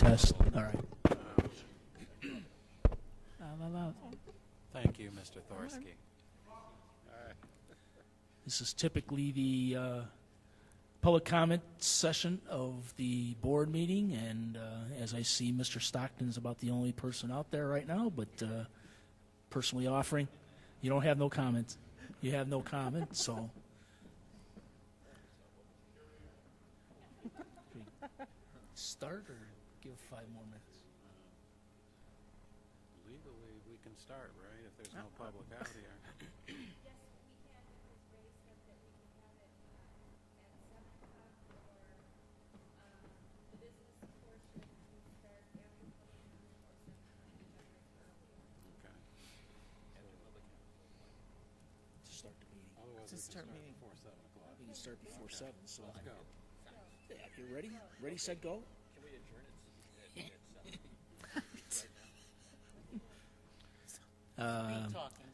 test. All right. Thank you, Mr. Thorsky. This is typically the public comment session of the board meeting, and as I see, Mr. Stockton is about the only person out there right now, but personally offering. You don't have no comment. You have no comment, so. Start or give 5 more minutes? Legally, we can start, right, if there's no public out here. Start the meeting. Otherwise, Just start meeting. Before 7 o'clock. We can start before 7, so. Let's go. Yeah, you ready? Ready, set, go?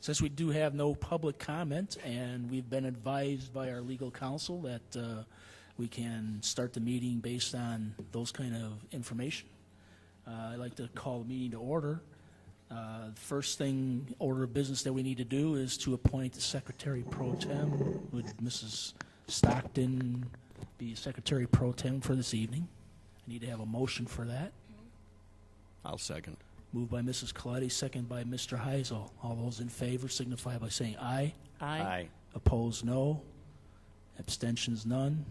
Since we do have no public comment, and we've been advised by our legal counsel that we can start the meeting based on those kind of information, I'd like to call the meeting to order. First thing, order of business that we need to do is to appoint the Secretary Pro Tem. Would Mrs. Stockton be Secretary Pro Tem for this evening? I need to have a motion for that. I'll second. Moved by Mrs. Coletti, second by Mr. Heisel. All those in favor signify by saying aye. Aye. Opposed, no. Abstentions, none.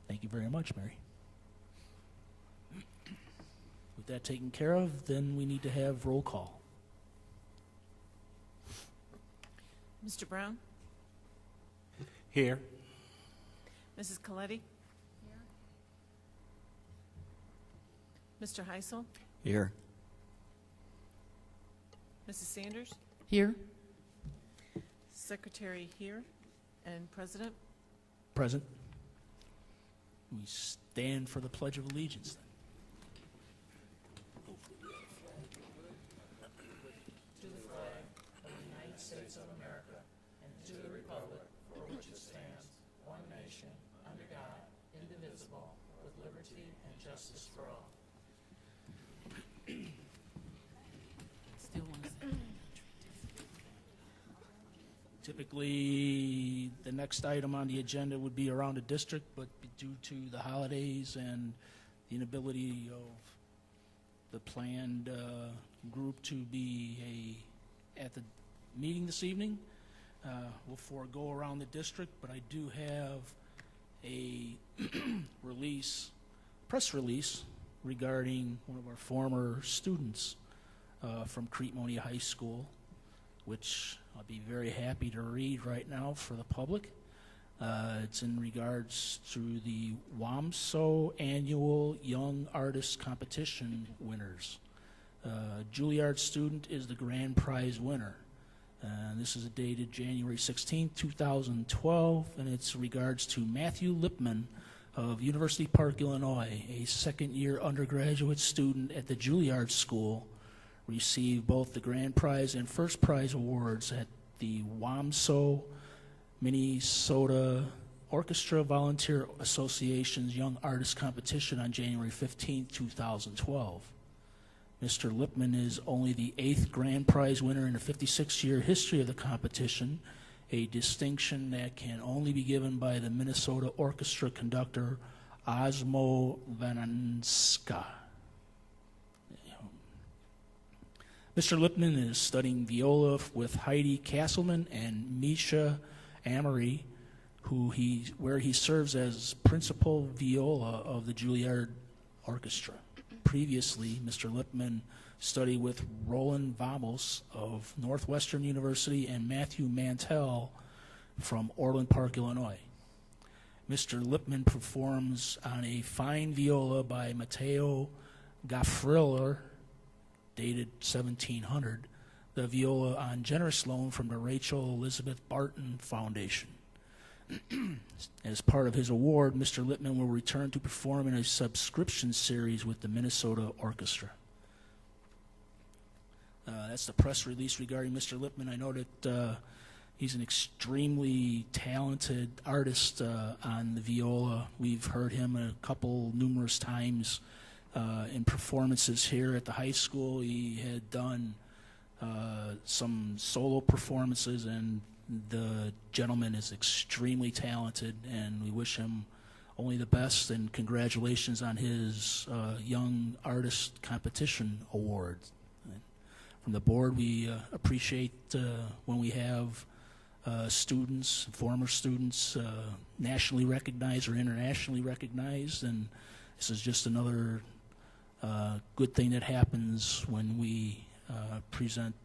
Thank you very much, Mary. With that taken care of, then we need to have roll call. Mr. Brown? Here. Mrs. Coletti? Mr. Heisel? Here. Mrs. Sanders? Here. Secretary here. And President? Present. We stand for the Pledge of Allegiance. To the flag of the United States of America and to the republic for which it stands, one nation, under God, indivisible, with liberty and justice for all. Still want to say. Typically, the next item on the agenda would be around the district, but due to the holidays and the inability of the planned group to be at the meeting this evening, we'll forego around the district, but I do have a press release regarding one of our former students from Crete Monee High School, which I'll be very happy to read right now for the public. It's in regards to the WAMSO Annual Young Artist Competition winners. Juilliard student is the grand prize winner. This is dated January 16, 2012, and it's regards to Matthew Lipman of University Park, Illinois, a second-year undergraduate student at the Juilliard School, received both the grand prize and first prize awards at the WAMSO Minnesota Orchestra Volunteer Association's Young Artist Competition on January 15, 2012. Mr. Lipman is only the 8th grand prize winner in the 56-year history of the competition, a distinction that can only be given by the Minnesota Orchestra conductor Osmo Vananska. Mr. Lipman is studying viola with Heidi Castleman and Misha Amory, where he serves as principal viola of the Juilliard Orchestra. Previously, Mr. Lipman studied with Roland Vamos of Northwestern University and Matthew Mantell from Orland Park, Illinois. Mr. Lipman performs on a fine viola by Matteo Gaffriller, dated 1700, the viola on generous loan from the Rachel Elizabeth Barton Foundation. As part of his award, Mr. Lipman will return to perform in a subscription series with the Minnesota Orchestra. That's the press release regarding Mr. Lipman. I know that he's an extremely talented artist on the viola. We've heard him numerous times in performances here at the high school. He had done some solo performances, and the gentleman is extremely talented, and we wish him only the best, and congratulations on his Young Artist Competition Award. From the board, we appreciate when we have students, former students, nationally recognized or internationally recognized, and this is just another good thing that happens when we present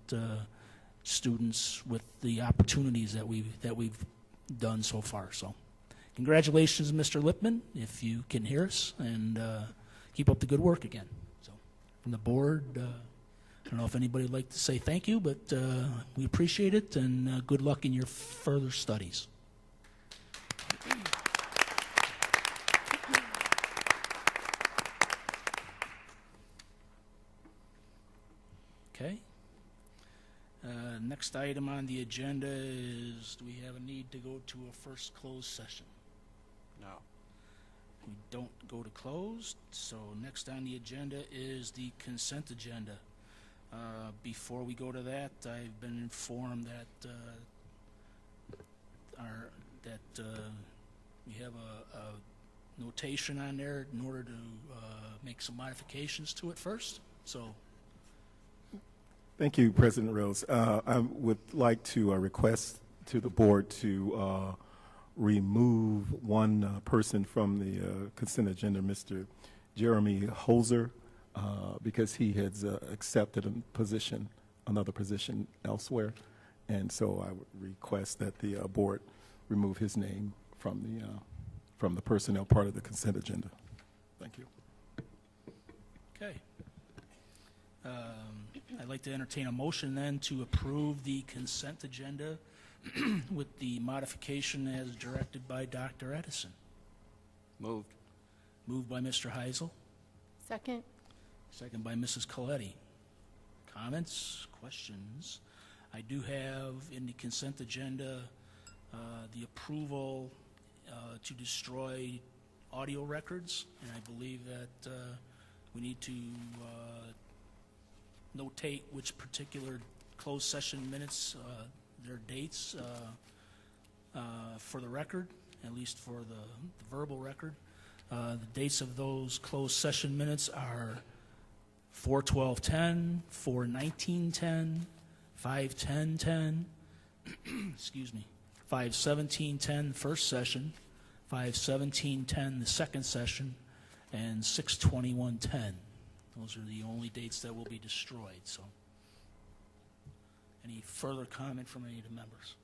students with the opportunities that we've done so far. So, congratulations, Mr. Lipman, if you can hear us, and keep up the good work again. So, from the board, I don't know if anybody would like to say thank you, but we appreciate it, and good luck in your further studies. Okay. Next item on the agenda is, do we have a need to go to a first closed session? No. We don't go to closed, so next on the agenda is the consent agenda. Before we go to that, I've been informed that we have a notation on there in order to make some modifications to it first. So, Thank you, President Rose. I would like to request to the board to remove one person from the consent agenda, Mr. Jeremy Holzer, because he has accepted another position elsewhere, and so I would request that the board remove his name from the personnel part of the consent agenda. Thank you. okay. I'd like to entertain a motion then to approve the consent agenda with the modification as directed by Dr. Edison. Moved. Moved by Mr. Heisel, Second. second by Mrs. Coletti. Comments, questions? I do have in the consent agenda the approval to destroy audio records, and I believe that we need to notate which particular closed session minutes, their dates for the record, at least for the verbal record. The dates of those closed session minutes are 4/12/10, 4/19/10, 5/10/10, excuse me, 5/17/10 first session, 5/17/10 the second session, and 6/21/10. Those are the only dates that will be destroyed. So, any further comment from any of the members?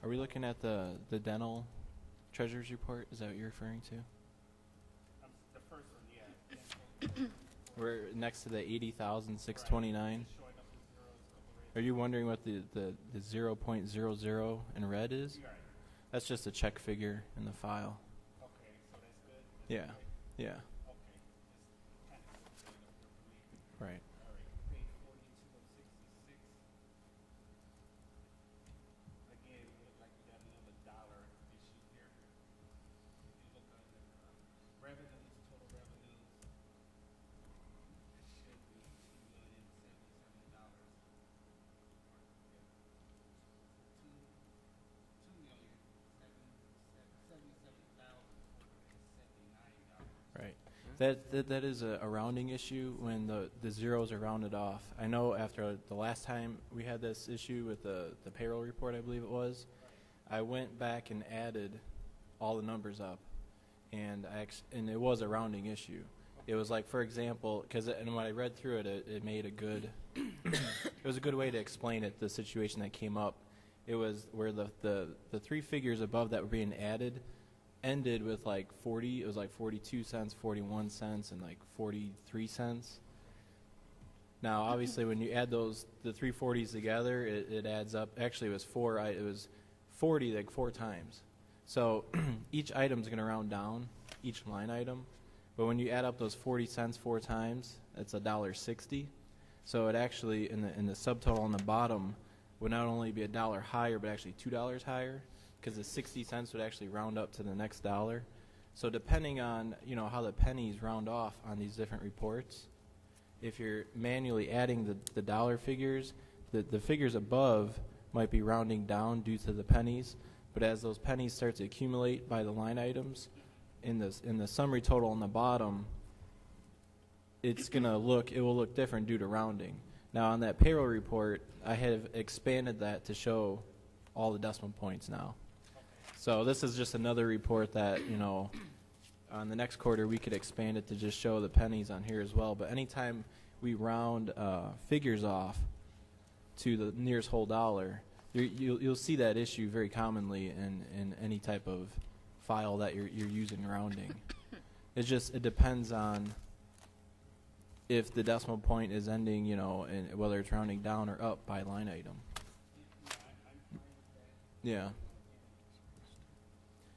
Are we looking at the dental treasurer's report? Is that what you're referring to? The first one, yeah. We're next to the 80,629. Are you wondering what the 0.00 in red is? That's just a check figure in the file. Okay, so that's good? Yeah, yeah, Okay. right. All right, page 42 of 66. Again, it look like we got another dollar issue here. If you look under revenues, total revenues, it should be $2,077. $2,077,700. That is a rounding issue when the zeros are rounded off. I know after the last time we had this issue with the payroll report, I believe it was, I went back and added all the numbers up, and it was a rounding issue. It was like, for example, and when I read through it, it made a good, it was a good way to explain it, the situation that came up. It was where the three figures above that were being added ended with like 40, it was like 42 cents, 41 cents, and like 43 cents. Now, obviously, when you add the three 40s together, it adds up. Actually, it was 40 like 4 times. So each item's going to round down, each line item. But when you add up those 40 cents 4 times, it's $1.60. So it actually, in the subtotal on the bottom, would not only be $1 higher, but actually $2 higher, because the 60 cents would actually round up to the next dollar. So depending on how the pennies round off on these different reports, if you're manually adding the dollar figures, the figures above might be rounding down due to the pennies, but as those pennies start to accumulate by the line items, in the summary total on the bottom, it will look different due to rounding. Now on that payroll report, I have expanded that to show all the decimal points now. So this is just another report that, on the next quarter we could expand it to just show the pennies on here as well. But anytime we round figures off to the nearest whole dollar, you'll see that issue very commonly in any type of file that you're using rounding. It depends on if the decimal point is ending, and whether it's rounding down or up by line item. Yeah.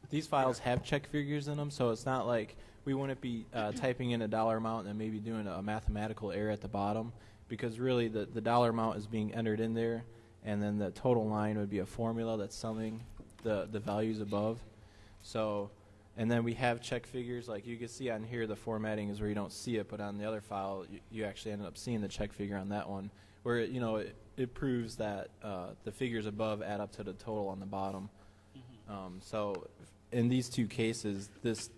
These files have check figures in them, so it's not like we wouldn't be typing in a dollar amount and maybe doing a mathematical error at the bottom, because really the dollar amount is being entered in there, and then the total line would be a formula that's summing the values above. So, and then we have check figures, like you can see on here the formatting is where you don't see it, but on the other file you actually ended up seeing the check figure on that one, where it proves that the figures above add up to the total on the bottom. So in these two cases, this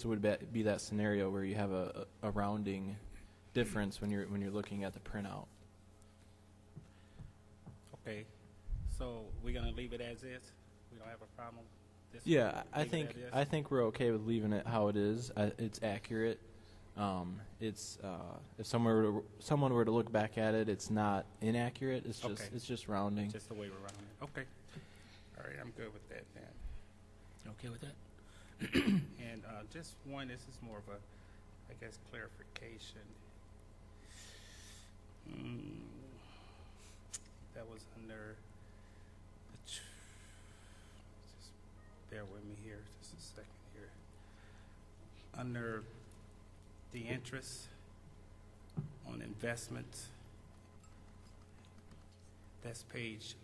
would be that scenario where you have a rounding difference when you're looking at the printout. Okay, so we're gonna leave it as is? We don't have a problem? Yeah, I think we're okay with leaving it how it is. It's accurate. If someone were to look back at it, it's not inaccurate. It's just rounding. Just the way we're rounding. Okay. All right, I'm good with that then. Okay with that? And just one, this is more of a, I guess, clarification. That was under, just bear with me here, just a second here. Under the interest on investments, that's page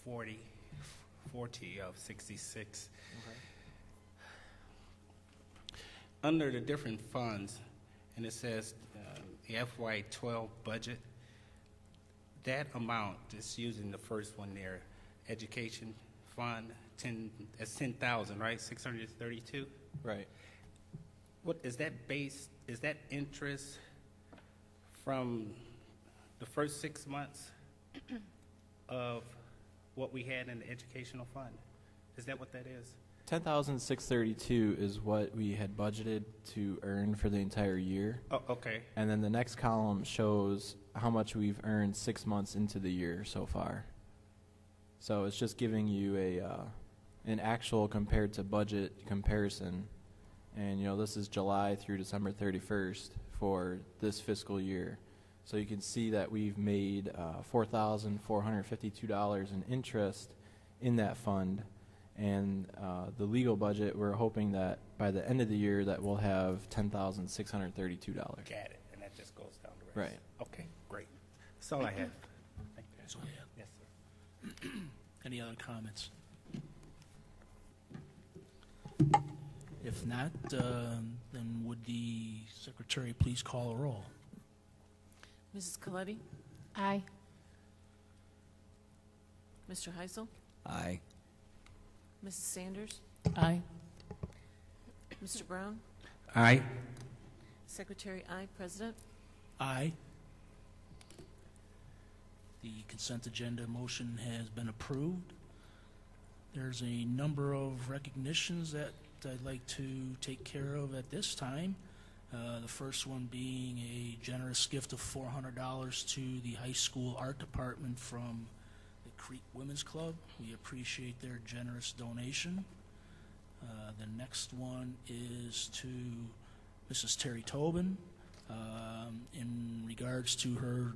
40 of 66. Okay. Under the different funds, and it says the FY12 budget, that amount, just using the first one there, education fund, that's 10,000, right? 632. Right. What is that based? Is that interest from the first 6 months of what we had in the educational fund? Is that what that is? 10,632 is what we had budgeted to earn for the entire year. Oh, okay. And then the next column shows how much we've earned 6 months into the year so far. So it's just giving you an actual compared to budget comparison. And this is July through December 31st for this fiscal year. So you can see that we've made $4,452 in interest in that fund. And the legal budget, we're hoping that by the end of the year that we'll have $10,632. Got it. And that just goes down the rest. Right. Okay, great. That's all I have. Thank you. That's all I have. Yes, sir. Any other comments? If not, then would the secretary please call a roll? Mrs. Coletti? Aye. Mr. Heisel? Aye. Mrs. Sanders? Aye. Mr. Brown? Aye. Secretary, aye. President? Aye. The consent agenda motion has been approved. There's a number of recognitions that I'd like to take care of at this time. The first one being a generous gift of $400 to the high school art department from the Crete Women's Club. We appreciate their generous donation. The next one is to Mrs. Terry Tobin in regards to her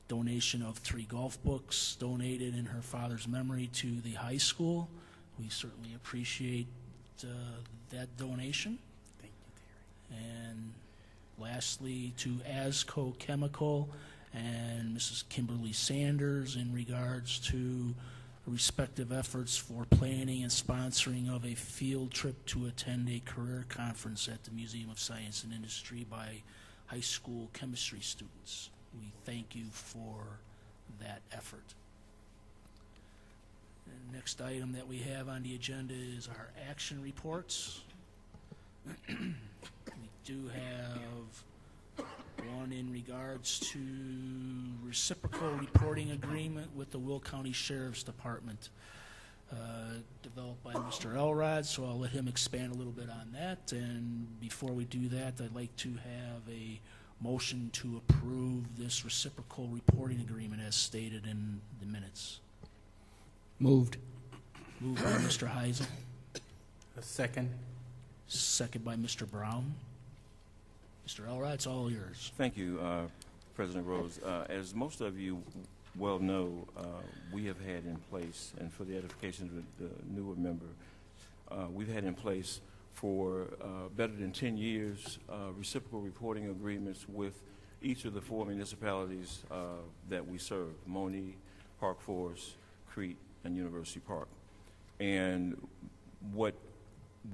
donation of 3 golf books donated in her father's memory to the high school. We certainly appreciate that donation. Thank you, Terry. And lastly, to Asco Chemical and Mrs. Kimberly Sanders in regards to respective efforts for planning and sponsoring of a field trip to attend a career conference at the Museum of Science and Industry by high school chemistry students. We thank you for that effort. The next item that we have on the agenda is our action reports. We do have one in regards to reciprocal reporting agreement with the Will County Sheriff's Department, developed by Mr. Elrod, so I'll let him expand a little bit on that. And before we do that, I'd like to have a motion to approve this reciprocal reporting agreement as stated in the minutes. Moved. Moved by Mr. Heisel, A second. second by Mr. Brown. Mr. Elrod, it's all yours. Thank you, President Rose. As most of you well know, we have had in place, and for the edification of the newer member, we've had in place for better than 10 years reciprocal reporting agreements with each of the 4 municipalities that we serve: Monee, Park Forest, Crete, and University Park. And what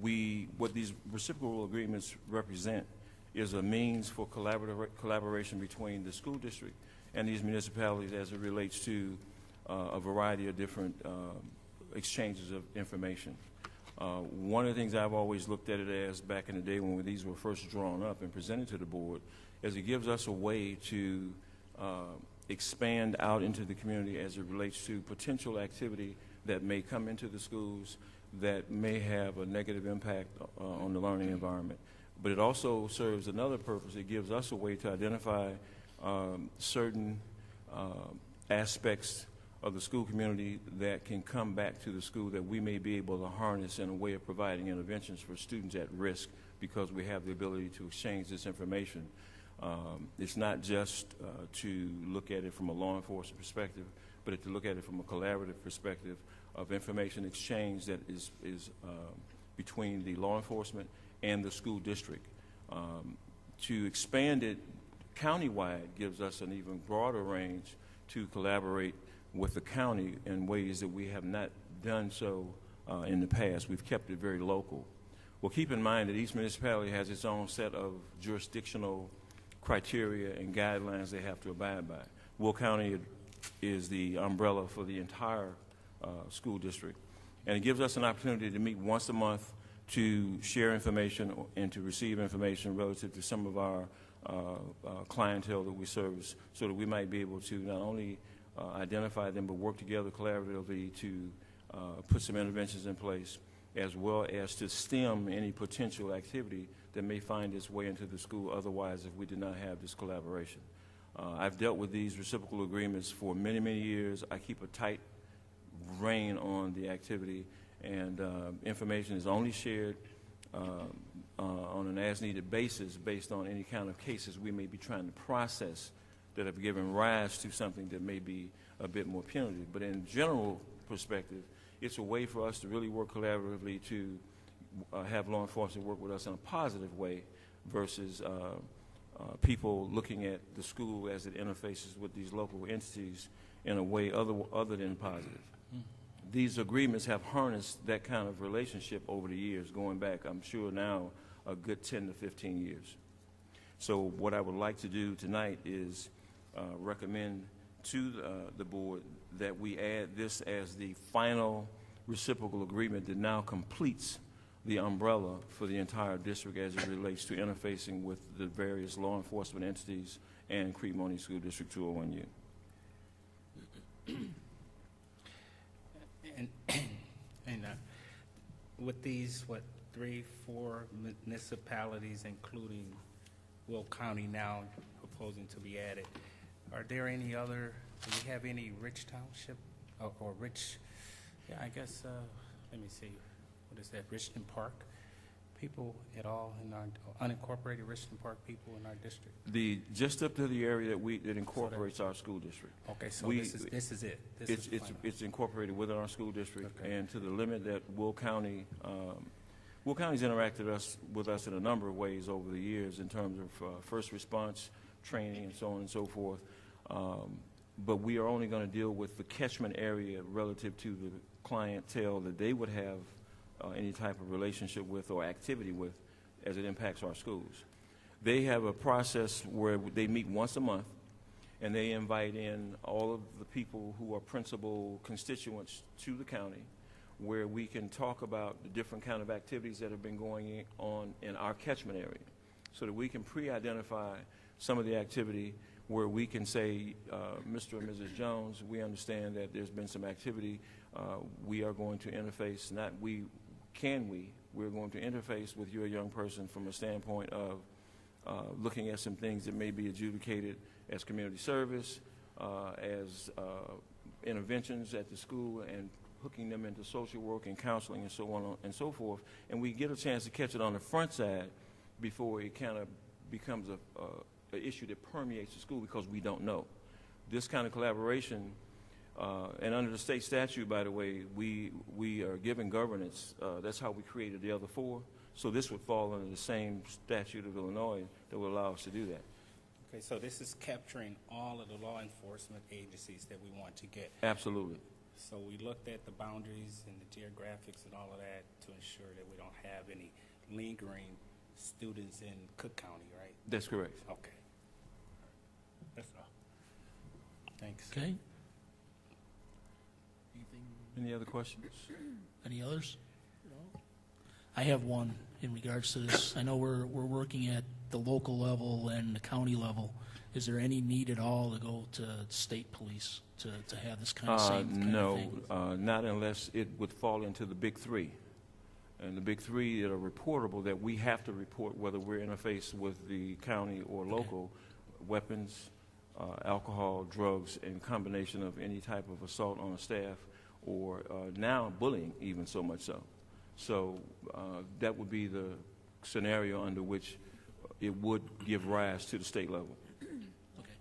these reciprocal agreements represent is a means for collaboration between the school district and these municipalities as it relates to a variety of different exchanges of information. One of the things I've always looked at it as back in the day when these were first drawn up and presented to the board is it gives us a way to expand out into the community as it relates to potential activity that may come into the schools that may have a negative impact on the learning environment. But it also serves another purpose. It gives us a way to identify certain aspects of the school community that can come back to the school that we may be able to harness in a way of providing interventions for students at risk because we have the ability to exchange this information. It's not just to look at it from a law enforcement perspective, but to look at it from a collaborative perspective of information exchange that is between the law enforcement and the school district. To expand it countywide gives us an even broader range to collaborate with the county in ways that we have not done so in the past. We've kept it very local. Well, keep in mind that each municipality has its own set of jurisdictional criteria and guidelines they have to abide by. Will County is the umbrella for the entire school district, and it gives us an opportunity to meet once a month to share information and to receive information relative to some of our clientele that we service, so that we might be able to not only identify them but work together collaboratively to put some interventions in place, as well as to stem any potential activity that may find its way into the school otherwise if we did not have this collaboration. I've dealt with these reciprocal agreements for many, many years. I keep a tight rein on the activity, and information is only shared on an as-needed basis based on any kind of cases we may be trying to process that have given rise to something that may be a bit more punitive. But in general perspective, it's a way for us to really work collaboratively to have law enforcement work with us in a positive way versus people looking at the school as it interfaces with these local entities in a way other than positive. These agreements have harnessed that kind of relationship over the years, going back, I'm sure now, a good 10 to 15 years. So what I would like to do tonight is recommend to the board that we add this as the final reciprocal agreement that now completes the umbrella for the entire district as it relates to interfacing with the various law enforcement entities and Crete Monee School District 201U. And with these, 3, 4 municipalities, including Will County now proposing to be added, are there any other, do we have any rich township or rich, yeah, I guess, let me see, what is that, Richland Park people at all in our, unincorporated Richland Park people in our district? Just up to the area that incorporates our school district. Okay, so We- this is it. This is final. It's incorporated within our school district, Okay. and to the limit that Will County's interacted with us in a number of ways over the years in terms of first response training and so on and so forth. But we are only going to deal with the catchment area relative to the clientele that they would have any type of relationship with or activity with as it impacts our schools. They have a process where they meet once a month, and they invite in all of the people who are principal constituents to the county, where we can talk about the different kind of activities that have been going on in our catchment area, so that we can pre-identify some of the activity where we can say, Mr. and Mrs. Jones, we understand that there's been some activity. We are going to interface, we're going to interface with your young person from a standpoint of looking at some things that may be adjudicated as community service, as interventions at the school, and hooking them into social work and counseling and so on and so forth. And we get a chance to catch it on the front side before it kind of becomes an issue that permeates the school, because we don't know. This kind of collaboration, and under the state statute, by the way, we are given governance. That's how we created the other 4. So this would fall under the same statute of Illinois that would allow us to do that. Okay, so this is capturing all of the law enforcement agencies that we want to get. Absolutely. So we looked at the boundaries and the geographics and all of that to ensure that we don't have any lingering students in Cook County, right? That's correct. Okay. That's all. Thanks. Okay. Anything, Any other questions? any others? No? I have one in regards to this. I know we're working at the local level and the county level. Is there any need at all to go to state police to have this kind of same kind of thing? No, not unless it would fall into the big 3. And the big 3 that are reportable, that we have to report whether we're interfaced with the county or local: weapons, alcohol, drugs, and combination of any type of assault on a staff, or now bullying, even so much so. So that would be the scenario under which it would give rise to the state level. Okay.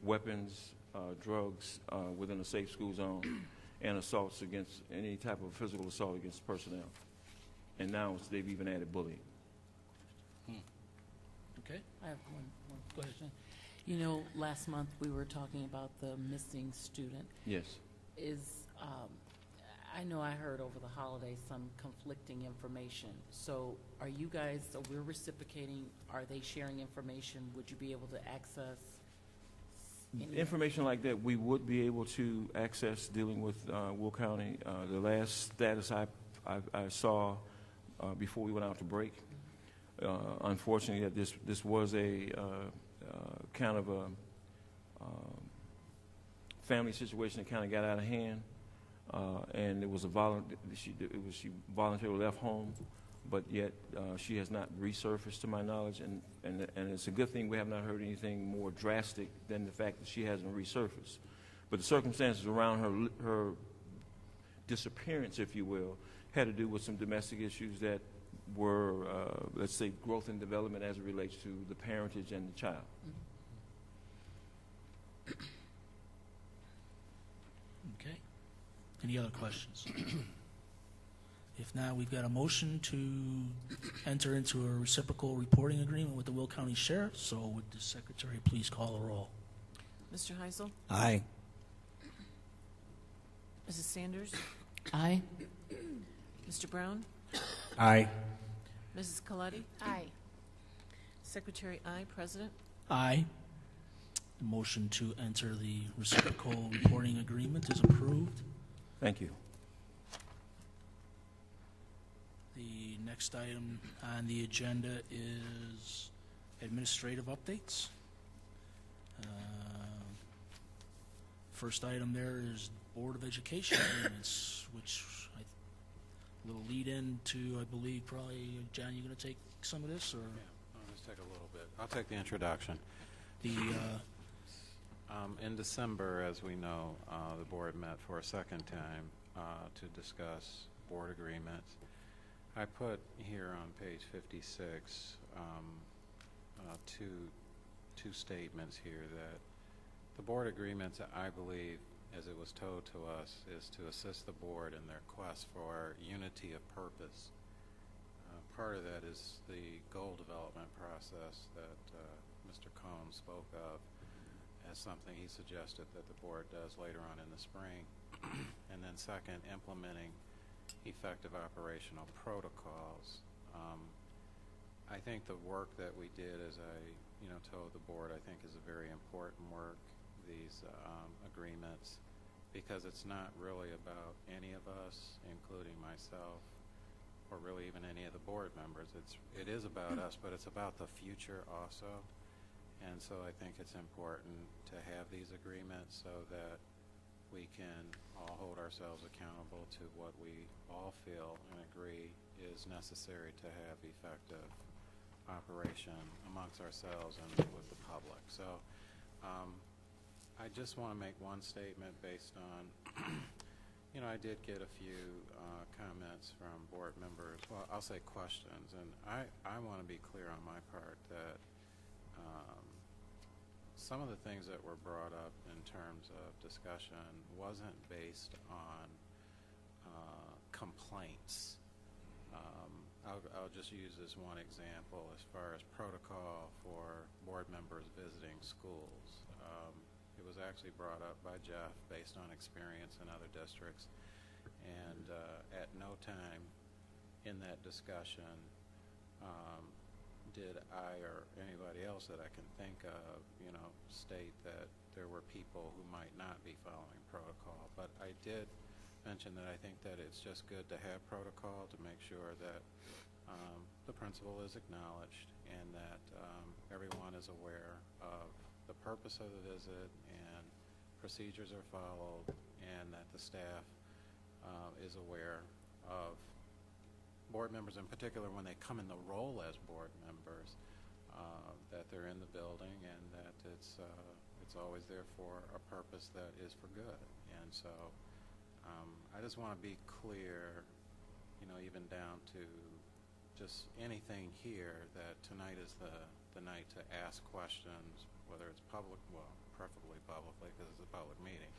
Weapons, drugs within a safe school zone, and assaults against any type of physical assault against personnel. And now they've even added bullying. Okay. I have one Go ahead. question. You know, last month we were talking about the missing student. Yes. I know I heard over the holidays some conflicting information. So are you guys, so we're reciprocating, are they sharing information? Would you be able to access any Information like that we would be able to access dealing with Will County. The last status I saw before we went out to break, unfortunately, that this was a kind of a family situation that kind of got out of hand, and it was she voluntarily left home, but yet she has not resurfaced to my knowledge, and it's a good thing we have not heard anything more drastic than the fact that she hasn't resurfaced. But the circumstances around her disappearance, if you will, had to do with some domestic issues that were, let's say, growth and development as it relates to the parentage and the child. Okay. Any other questions? If not, we've got a motion to enter into a reciprocal reporting agreement with the Will County Sheriff. So would the Secretary please call the roll? Mr. Heisel? Aye. Mrs. Sanders? Aye. Mr. Brown? Aye. Mrs. Colletti? Aye. Secretary, aye. President? Aye. The motion to enter the reciprocal reporting agreement is approved. Thank you. The next item on the agenda is administrative updates. First item there is Board of Education agreements, which a little lead in to, I believe, probably, John, you going to take some of this, or? Yeah, I'll just take a little bit. I'll take the introduction. The, in December, as we know, the board met for a second time to discuss board agreements. I put here on page 56 two statements here that the board agreements, I believe, as it was told to us, is to assist the board in their quest for unity of purpose. Part of that is the goal development process that Mr. Combs spoke of as something he suggested that the board does later on in the spring. And then second, implementing effective operational protocols. I think the work that we did, as I told the board, I think is a very important work, these agreements, because it's not really about any of us, including myself, or really even any of the board members. It is about us, but it's about the future also. And so I think it's important to have these agreements so that we can all hold ourselves accountable to what we all feel and agree is necessary to have effective operation amongst ourselves and with the public. So I just want to make one statement based on, I did get a few comments from board members. Well, I'll say questions, and I want to be clear on my part that some of the things that were brought up in terms of discussion wasn't based on complaints. I'll just use this one example as far as protocol for board members visiting schools. It was actually brought up by Jeff based on experience in other districts, and at no time in that discussion did I or anybody else that I can think of, state that there were people who might not be following protocol. But I did mention that I think that it's just good to have protocol to make sure that the principal is acknowledged and that everyone is aware of the purpose of the visit and procedures are followed, and that the staff is aware of board members in particular when they come in the role as board members, that they're in the building and that it's always there for a purpose that is for good. And so I just want to be clear, even down to just anything here, that tonight is the night to ask questions, whether it's public, well, preferably publicly because it's a public meeting,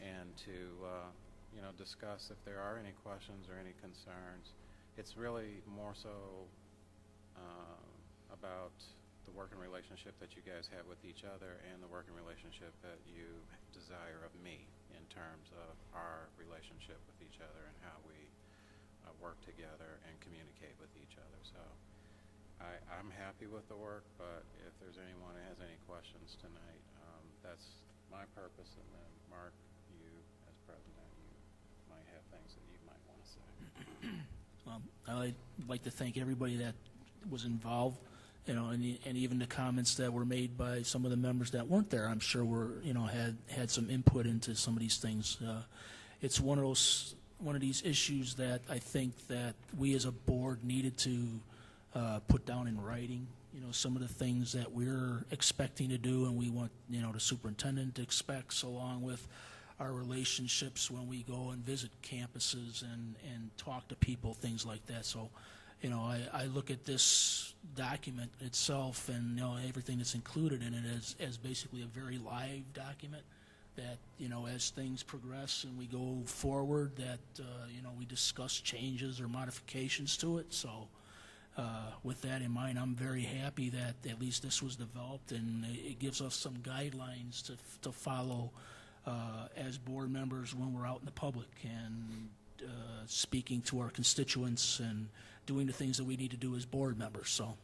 and to discuss if there are any questions or any concerns. It's really more so about the working relationship that you guys have with each other and the working relationship that you desire of me in terms of our relationship with each other and how we work together and communicate with each other. So I'm happy with the work, but if there's anyone that has any questions tonight, that's my purpose. And then Mark, you as president, you might have things that you might want to say. I'd like to thank everybody that was involved, and even the comments that were made by some of the members that weren't there. I'm sure had some input into some of these things. It's one of these issues that I think that we as a board needed to put down in writing. Some of the things that we're expecting to do, and we want the superintendent expects, along with our relationships when we go and visit campuses and talk to people, things like that. So, I look at this document itself and everything that's included in it as basically a very live document that, as things progress and we go forward, that, we discuss changes or modifications to it. So with that in mind, I'm very happy that at least this was developed, and it gives us some guidelines to follow as board members when we're out in the public and speaking to our constituents and doing the things that we need to do as board members. So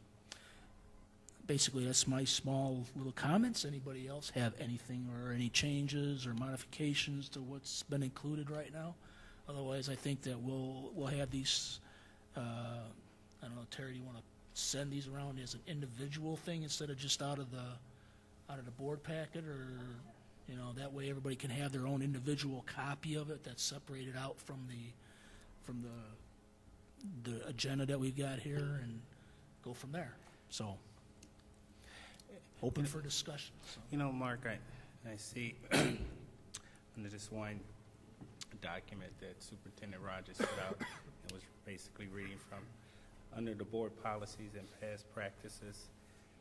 basically, that's my small little comments. Anybody else have anything or any changes or modifications to what's been included right now? Otherwise, I think that we'll have these I don't know, Terry, do you want to send these around as an individual thing instead of just out of the board packet, or, you know, that way everybody can have their own individual copy of it that's separated out from the agenda that we've got here, and go from there. So, open for discussion. So. You know, Mark, I see under this one document that Superintendent Rogers put out, and was basically reading from, under the board policies and past practices,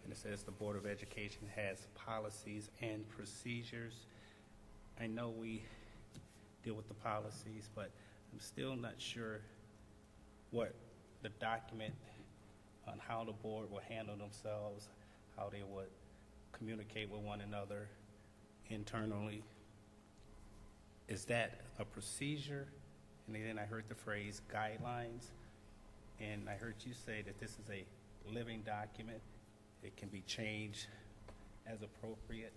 and it says the Board of Education has policies and procedures. I know we deal with the policies, but I'm still not sure what the document on how the board will handle themselves, how they would communicate with one another internally. Is that a procedure? And then I heard the phrase guidelines, and I heard you say that this is a living document. It can be changed as appropriate.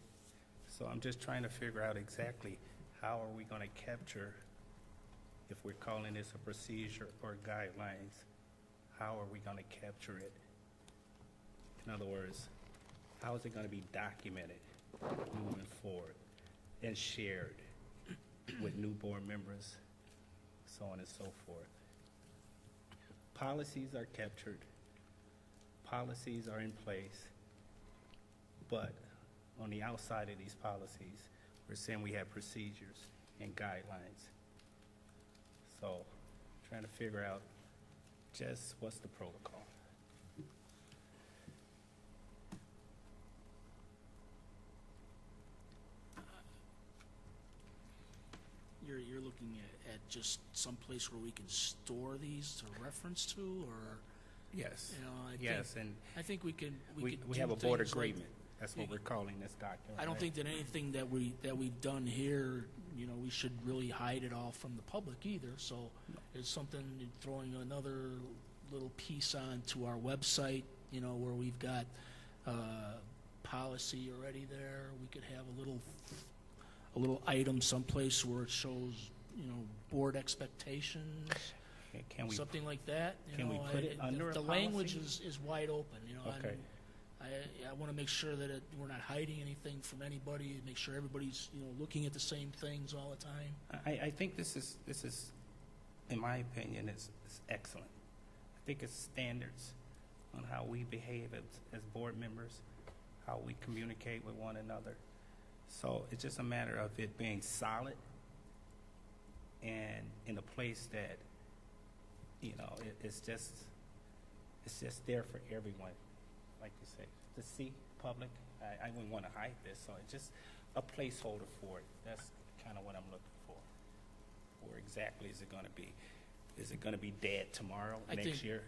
So I'm just trying to figure out exactly how are we going to capture, if we're calling this a procedure or guidelines, how are we going to capture it? In other words, how is it going to be documented moving forward and shared with new board members, so on and so forth? Policies are captured, policies are in place, but on the outside of these policies, we're saying we have procedures and guidelines. So, trying to figure out just what's the protocol. You're looking at just some place where we can store these to reference to, or, Yes. you know, Yes, and I think we can we do have a board things like- agreement. That's what we're calling this document. I don't right? think that anything that we've done here, you know, we should really hide it all from the public either. So it's something, throwing another little piece onto our website, you know, where we've got policy already there. We could have a little item someplace where it shows, you know, board expectations, Can we? something like that. You can we know, put it under a the language policy? is wide open. You know, Okay. I want to make sure that we're not hiding anything from anybody. Make sure everybody's, you know, looking at the same things all the time. I think this is, in my opinion, is excellent. I think it's standards on how we behave as board members, how we communicate with one another. So it's just a matter of it being solid and in a place that, you know, it's just there for everyone, like you say, to see public. I wouldn't want to hide this, so it's just a placeholder for it. That's kind of what I'm looking for. Where exactly is it going to be? Is it going to be dead tomorrow, I next think- year?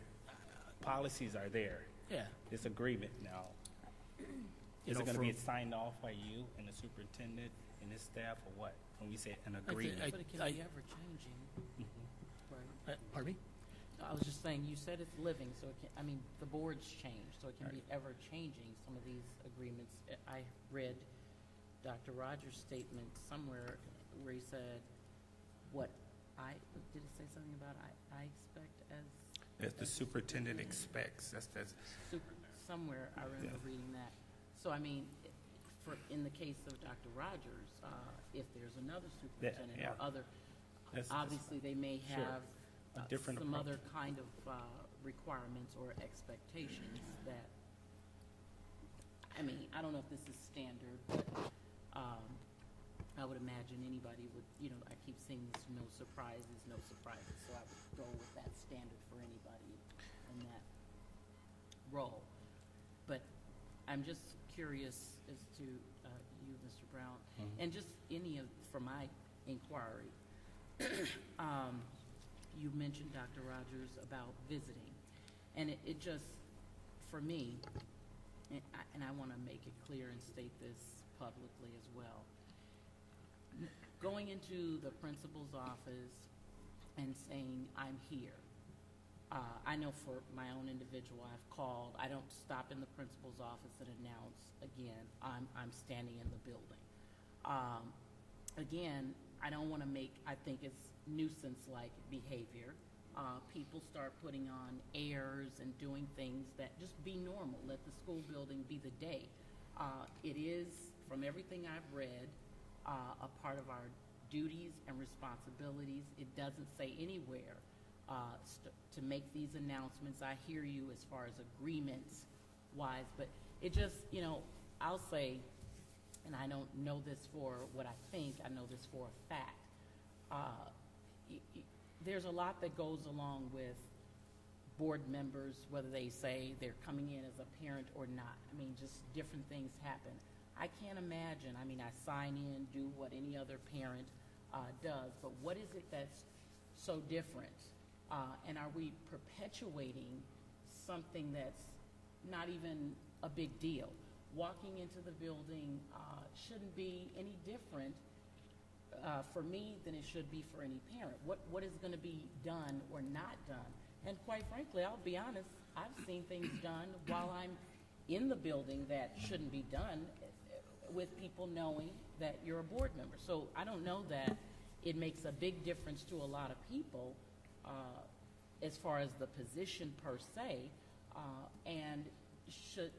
Policies are there. Yeah. This agreement now. You Is know, it going to be from- signed off by you and the superintendent and his staff, or what? When we say an agreement. But it can be ever changing, Mhm. right? Pardon me? I was just saying, you said it's living, so it can, I mean, the boards change, so it can be ever changing, some of these agreements. I read Dr. Rogers' statement somewhere where he said, did it say something about I expect As the superintendent expects, that's, somewhere I remember reading that. So, I mean, in the case of Dr. Rogers, if there's another superintendent yeah. or other, That's- obviously they may Sure. have A different some approach. other kind of requirements or expectations that, I mean, I don't know if this is standard, but I would imagine anybody would, you know, I keep seeing this no surprises, so I would go with that standard for anybody in that role. But I'm just curious as to you, Mr. Brown, and just from my inquiry, you mentioned, Dr. Rogers, about visiting. And it just, for me, and I want to make it clear and state this publicly as well, going into the principal's office and saying, I'm here. I know for my own individual, I've called. I don't stop in the principal's office and announce, again, I'm standing in the building. Again, I don't want to make, I think it's nuisance-like behavior. people start putting on airs and doing things that just be normal. Let the school building be the day. It is, from everything I've read, a part of our duties and responsibilities. It doesn't say anywhere to make these announcements. I hear you as far as agreements wise, but it just, I'll say, and I don't know this for what I think, I know this for a fact. There's a lot that goes along with board members, whether they say they're coming in as a parent or not. I mean, just different things happen. I can't imagine, I sign in, do what any other parent does, but what is it that's so different? And are we perpetuating something that's not even a big deal? Walking into the building shouldn't be any different for me than it should be for any parent. What is going to be done or not done? And quite frankly, I'll be honest, I've seen things done while I'm in the building that shouldn't be done with people knowing that you're a board member. So I don't know that it makes a big difference to a lot of people as far as the position per se. And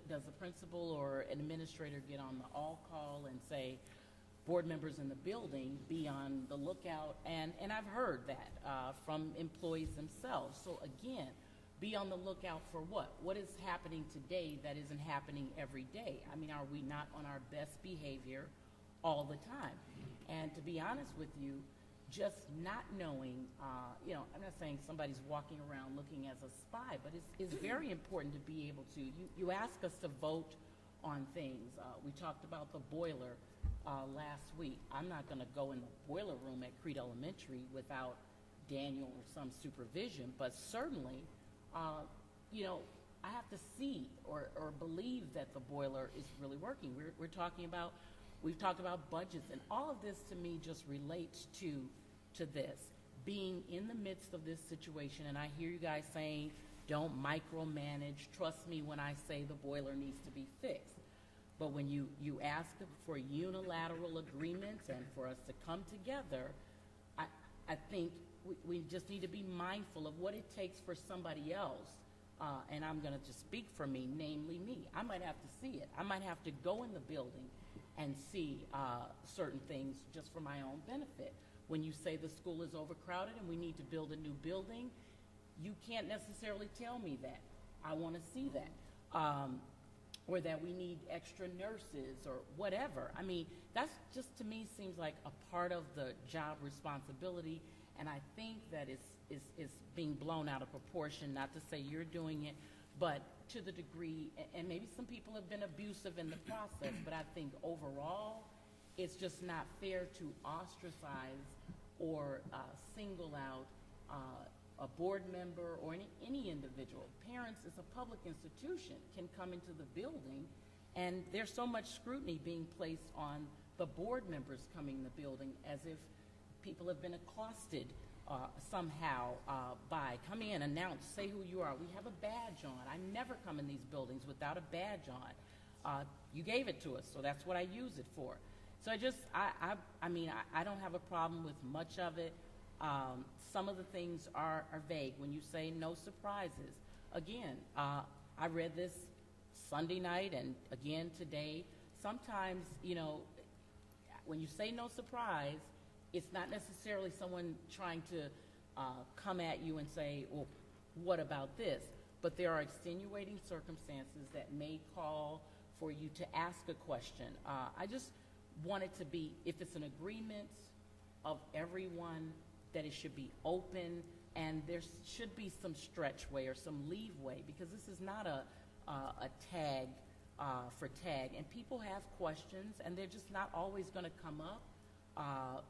does the principal or an administrator get on the all-call and say, board members in the building, be on the lookout? And I've heard that from employees themselves. So again, be on the lookout for what? What is happening today that isn't happening every day? Are we not on our best behavior all the time? And to be honest with you, just not knowing, I'm not saying somebody's walking around looking as a spy, but it's very important to be able to, you ask us to vote on things. We talked about the boiler last week. I'm not going to go in the boiler room at Crete Elementary without Daniel or some supervision, but certainly, I have to see or believe that the boiler is really working. We've talked about budgets, and all of this to me just relates to this, being in the midst of this situation. And I hear you guys saying, don't micromanage, trust me when I say the boiler needs to be fixed. But when you ask for unilateral agreements and for us to come together, I think we just need to be mindful of what it takes for somebody else. And I'm going to just speak for me, namely me. I might have to see it. I might have to go in the building and see certain things just for my own benefit. When you say the school is overcrowded and we need to build a new building, you can't necessarily tell me that. I want to see that. Or that we need extra nurses or whatever. That's just, to me, seems like a part of the job responsibility, and I think that it's being blown out of proportion, not to say you're doing it, but to the degree, and maybe some people have been abusive in the process, but I think overall, it's just not fair to ostracize or single out a board member or any individual. Parents, as a public institution, can come into the building, and there's so much scrutiny being placed on the board members coming in the building as if people have been accosted somehow by, come in, announce, say who you are. We have a badge on. I never come in these buildings without a badge on. You gave it to us, so that's what I use it for. So I don't have a problem with much of it. Some of the things are vague. When you say no surprises, again, I read this Sunday night and again today. Sometimes, when you say no surprise, it's not necessarily someone trying to come at you and say, well, what about this? But there are extenuating circumstances that may call for you to ask a question. I just want it to be, if it's an agreement of everyone, that it should be open, and there should be some stretchway or some leeway, because this is not a tag for tag, and people have questions, and they're just not always going to come up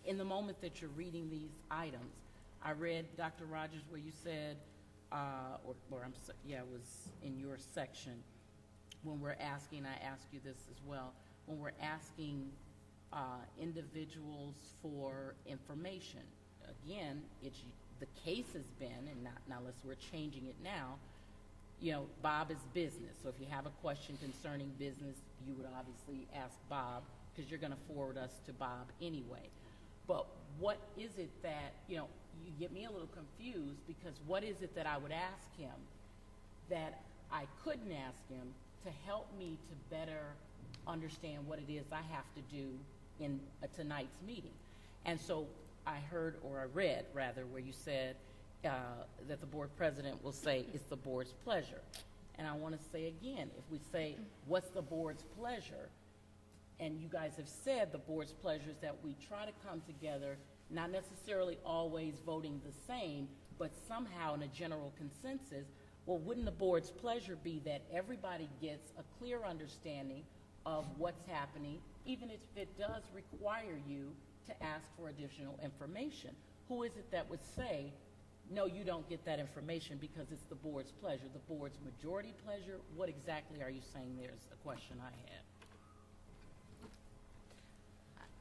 in the moment that you're reading these items. I read, Dr. Rogers, where you said, it was in your section, when we're asking, I ask you this as well, when we're asking individuals for information. Again, the case has been, and not unless we're changing it now, Bob is business. So if you have a question concerning business, you would obviously ask Bob, because you're going to forward us to Bob anyway. But what is it that, you get me a little confused, because what is it that I would ask him that I couldn't ask him to help me to better understand what it is I have to do in tonight's meeting? And so I heard, or I read rather, where you said that the board president will say it's the board's pleasure. And I want to say again, if we say, what's the board's pleasure? And you guys have said the board's pleasure is that we try to come together, not necessarily always voting the same, but somehow in a general consensus. Well, wouldn't the board's pleasure be that everybody gets a clear understanding of what's happening, even if it does require you to ask for additional information? Who is it that would say, no, you don't get that information because it's the board's pleasure, the board's majority pleasure? What exactly are you saying? There's a question I had.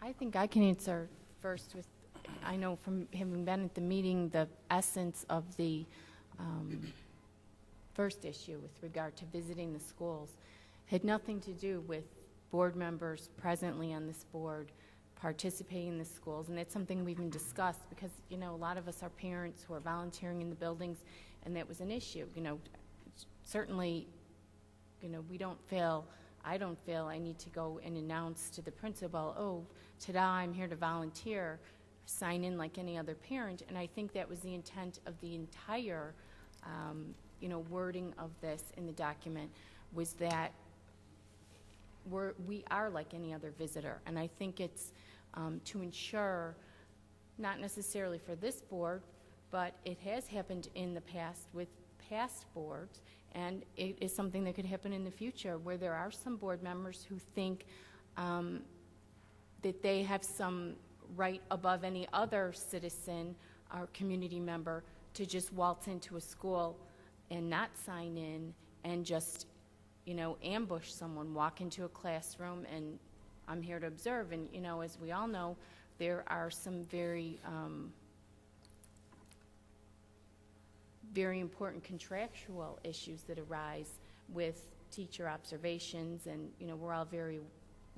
I think I can answer first with, I know from having been at the meeting, the essence of the first issue with regard to visiting the schools had nothing to do with board members presently on this board participating in the schools, and that's something we've even discussed because, a lot of us are parents who are volunteering in the buildings, and that was an issue. Certainly, we don't feel, I don't feel I need to go and announce to the principal, oh, ta-da, I'm here to volunteer, sign in like any other parent, and I think that was the intent of the entire, wording of this in the document, was that we are like any other visitor, and I think it's to ensure, not necessarily for this board, but it has happened in the past with past boards, and it is something that could happen in the future where there are some board members who think that they have some right above any other citizen or community member to just waltz into a school and not sign in and just ambush someone, walk into a classroom, and I'm here to observe. And, as we all know, there are some very, very important contractual issues that arise with teacher observations, and, we're all very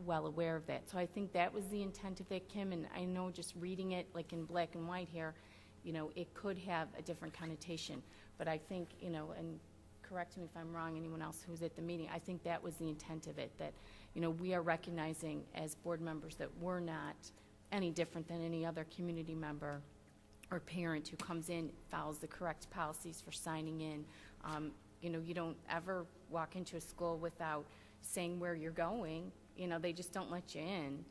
well aware of that. So I think that was the intent of that, Kim, and I know just reading it like in black and white here, it could have a different connotation. But I think, and correct me if I'm wrong, anyone else who was at the meeting, I think that was the intent of it, that, we are recognizing as board members that we're not any different than any other community member or parent who comes in, follows the correct policies for signing in. You don't ever walk into a school without saying where you're going. They just don't let you in.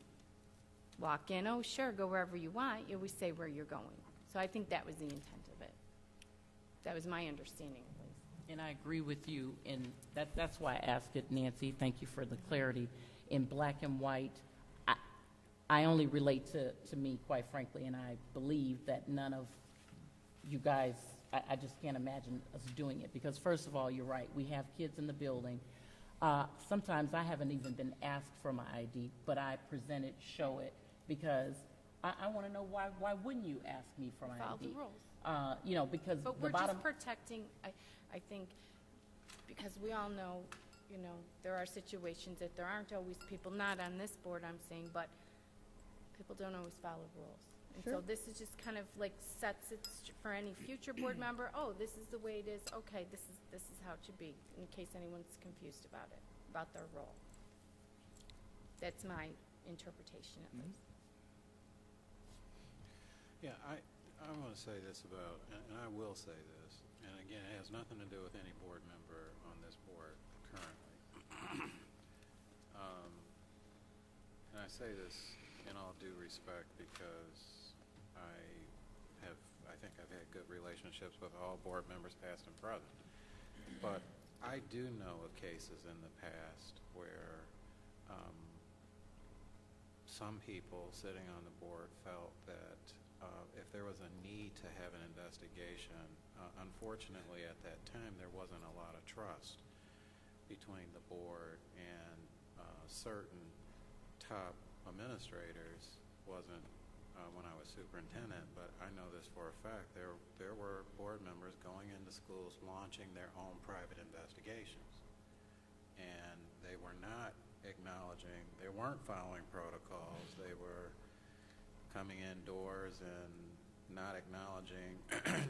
Walk in, oh, sure, go wherever you want. You always say where you're going. So I think that was the intent of it. That was my understanding, at least. And I agree with you, and that's why I asked it, Nancy. Thank you for the clarity. In black and white, I only relate to me, quite frankly, and I believe that none of you guys, I just can't imagine us doing it. Because first of all, you're right, we have kids in the building. Sometimes I haven't even been asked for my ID, but I present it, show it, because I want to know why wouldn't you ask me for my Follow ID? the rules. Because But the we're bottom... just protecting, I think, because we all know, there are situations that there aren't always people, not on this board I'm saying, but people don't always follow rules. And so this is just kind of like sets it for any future board member, oh, this is the way it is, okay, this is how it should be, in case anyone's confused about it, about their role. That's my interpretation at least. Yeah, I want to say this about, and I will say this, and again, it has nothing to do with any board member on this board currently. And I say this in all due respect because I think I've had good relationships with all board members, past and present. But I do know of cases in the past where some people sitting on the board felt that if there was a need to have an investigation, unfortunately at that time there wasn't a lot of trust between the board and certain top administrators. Wasn't when I was superintendent, but I know this for a fact. There were board members going into schools launching their own private investigations, and they were not acknowledging, they weren't following protocols, they were coming indoors and not acknowledging,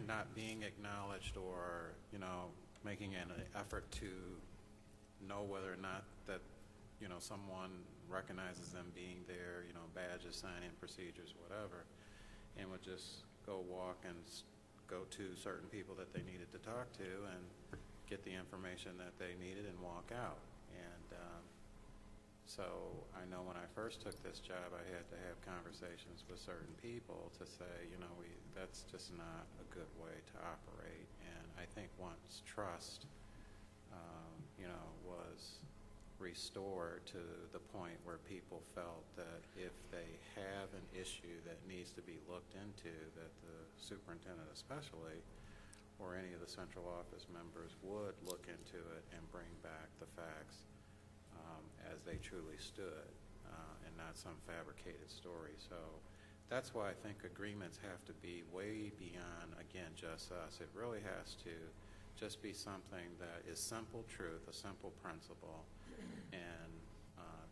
not being acknowledged, or, you know, making an effort to know whether or not that, you know, someone recognizes them being there, you know, badges, sign-in procedures, whatever, and would just go walk and go to certain people that they needed to talk to and get the information that they needed and walk out. And so I know when I first took this job, I had to have conversations with certain people to say, you know, that's just not a good way to operate. And I think once trust, you know, was restored to the point where people felt that if they have an issue that needs to be looked into, that the superintendent especially, or any of the central office members would look into it and bring back the facts as they truly stood, and not some fabricated story. So that's why I think agreements have to be way beyond, again, just us. It really has to just be something that is simple truth, a simple principle, and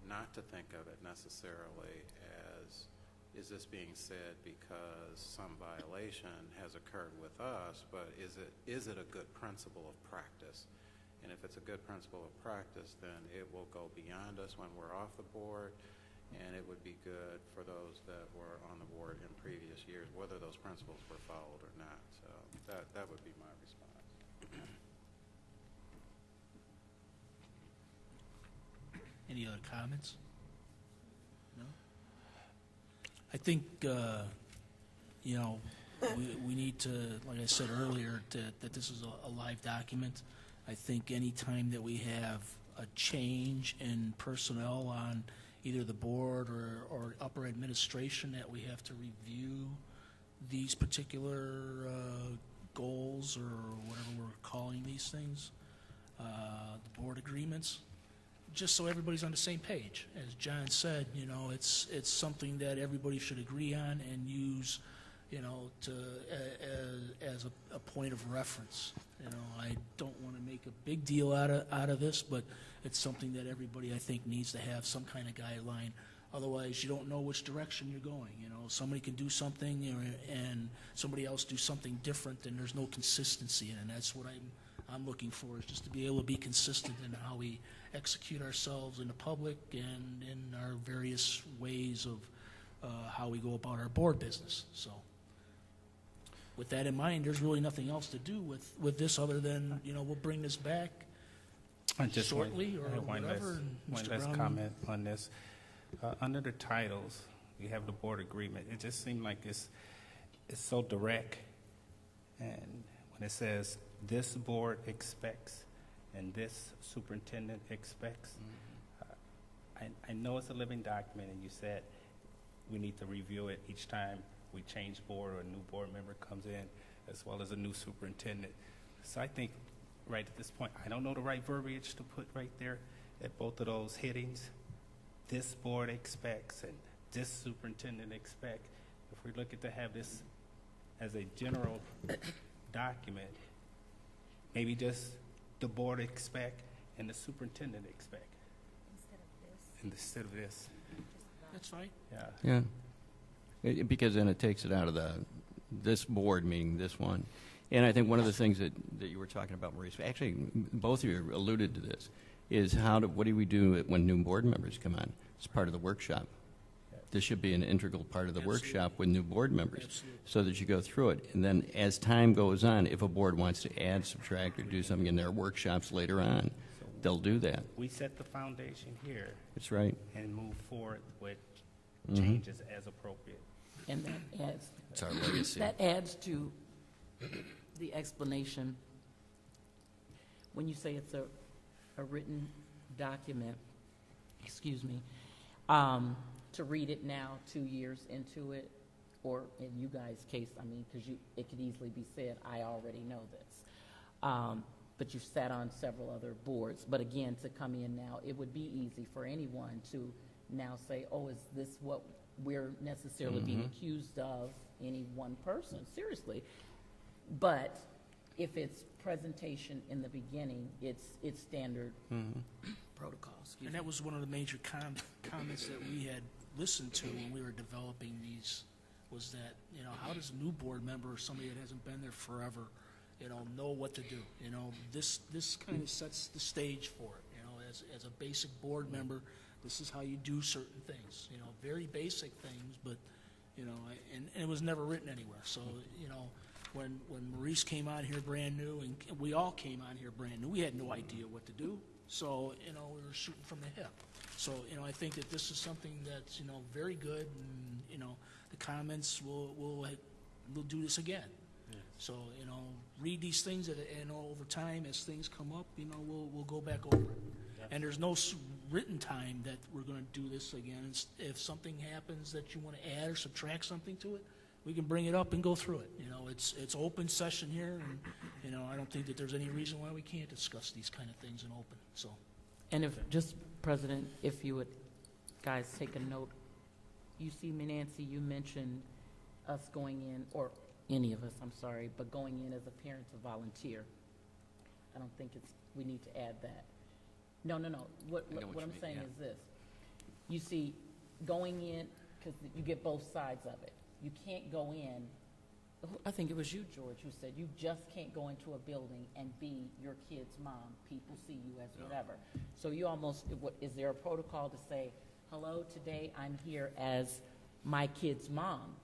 not to think of it necessarily as, is this being said because some violation has occurred with us, but is it a good principle of practice? And if it's a good principle of practice, then it will go beyond us when we're off the board, and it would be good for those that were on the board in previous years, whether those principles were followed or not. So that would be my response. Any other comments? No? I think, you know, we need to, like I said earlier, that this is a live document. I think any time that we have a change in personnel on either the board or upper administration, that we have to review these particular goals, or whatever we're calling these things, the board agreements, just so everybody's on the same page. As John said, you know, it's something that everybody should agree on and use, you know, as a point of reference. You know, I don't want to make a big deal out of this, but it's something that everybody, I think, needs to have some kind of guideline. Otherwise, you don't know which direction you're going. You know, somebody can do something and somebody else do something different, and there's no consistency. And that's what I'm looking for, is just to be able to be consistent in how we execute ourselves in the public and in our various ways of how we go about our board business. So with that in mind, there's really nothing else to do with this other than, you know, we'll bring this back shortly or whatever. One last comment on this. Under the titles, you have the board agreement. It just seemed like it's so direct. And when it says this board expects and this superintendent expects, I know it's a living document, and you said we need to review it each time we change board or a new board member comes in, as well as a new superintendent. So I think right at this point, I don't know the right verbiage to put right there at both of those headings. This board expects and this superintendent expect. If we're looking to have this as a general document, maybe just the board expect and the superintendent expect. Instead of this. That's fine. Yeah. Yeah. Because then it takes it out of this board, meaning this one. And I think one of the things that you were talking about, Maurice, actually both of you alluded to this, is what do we do when new board members come on? It's part of the workshop. This should be an integral part of the workshop with new board members. Absolutely. So that you go through it. And then as time goes on, if a board wants to add, subtract, or do something in their workshops later on, they'll do that. We set the foundation here That's right. and move forward with changes as appropriate. And that adds, It's our legacy. that adds to the explanation. When you say it's a written document, excuse me, to read it now 2 years into it, or in you guys' case, I mean, because it could easily be said, I already know this. But you've sat on several other boards. But again, to come in now, it would be easy for anyone to now say, oh, is this what we're necessarily being accused of, any one person? Seriously. But if it's presentation in the beginning, it's standard protocol. Excuse And me. that was one of the major comments that we had listened to when we were developing was that, you know, how does a new board member or somebody that hasn't been there forever, you know what to do? You know, this kind of sets the stage for it. You know, as a basic board member, this is how you do certain things. You know, very basic things, but, you know, and it was never written anywhere. So, you know, when Maurice came on here brand new, and we all came on here brand new, we had no idea what to do. So, you know, we were shooting from the hip. So, you know, I think that this is something that's, you know, very good, and, you know, the comments we'll do this again. So, you know, read these things, and over time, as things come up, you know, we'll go back over it. And there's no written time that we're going to do this again. If something happens that you want to add or subtract something to it, we can bring it up and go through it. You know, it's open session here, and, you know, I don't think that there's any reason why we can't discuss these kind of things in open. So, And if, just, President, if you would, guys, take a note. You see, Nancy, you mentioned us going in, or any of us, I'm sorry, but going in as a parent to volunteer. I don't think we need to add that. No. What I'm saying is this. You see, going in, because you get both sides of it. You can't go in, I think it was you, George, who said you just can't go into a building and be your kid's mom. People see you as whatever. So you almost, is there a protocol to say, hello, today I'm here as my kid's mom?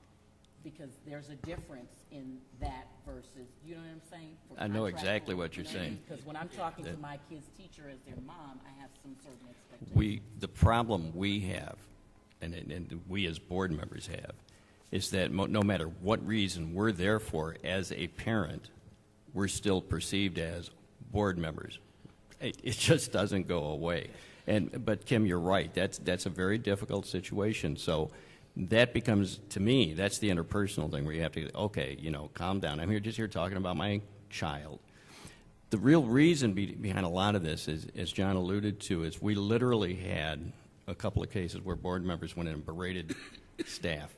Because there's a difference in that versus, you know what I'm saying? I know exactly what you're saying. Because when I'm talking to my kid's teacher as their mom, I have some certain expectations. The problem we have, and we as board members have, is that no matter what reason we're there for as a parent, we're still perceived as board members. It just doesn't go away. But Kim, you're right. That's a very difficult situation. So that becomes, to me, that's the interpersonal thing where you have to, okay, you know, calm down. I'm just here talking about my child. The real reason behind a lot of this is, as John alluded to, is we literally had a couple of cases where board members went in and berated staff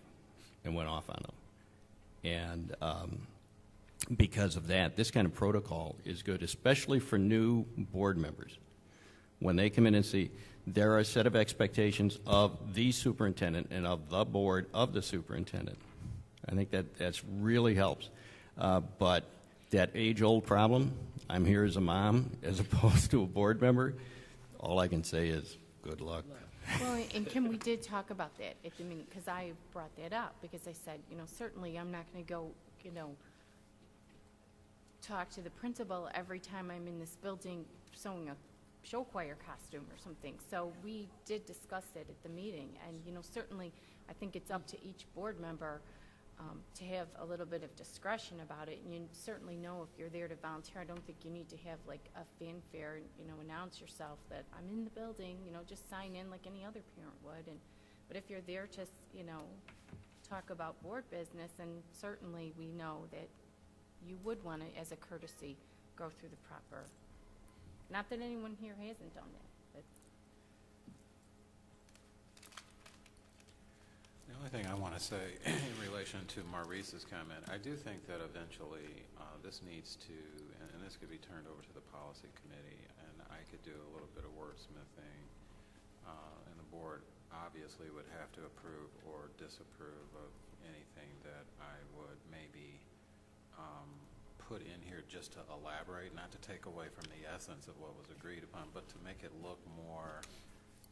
and went off on them. And because of that, this kind of protocol is good, especially for new board members. When they come in and see, there are a set of expectations of the superintendent and of the board of the superintendent. I think that's really helps. But that age-old problem, I'm here as a mom as opposed to a board member, all I can say is good luck. Well, and Kim, we did talk about that at the meeting, because I brought that up, because I said, you know, certainly I'm not going to go, you know, talk to the principal every time I'm in this building sewing a show choir costume or something. So we did discuss it at the meeting, and, you know, certainly I think it's up to each board member to have a little bit of discretion about it. And you certainly know if you're there to volunteer, I don't think you need to have like a fanfare and, you know, announce yourself that I'm in the building, you know, just sign in like any other parent would. But if you're there to, you know, talk about board business, and certainly we know that you would want to, as a courtesy, go through the proper, not that anyone here hasn't done that, but. The only thing I want to say in relation to Maurice's comment, I do think that eventually this needs to, and this could be turned over to the policy committee, and I could do a little bit of wordsmithing, and the board obviously would have to approve or disapprove of anything that I would maybe put in here just to elaborate, not to take away from the essence of what was agreed upon, but to make it look more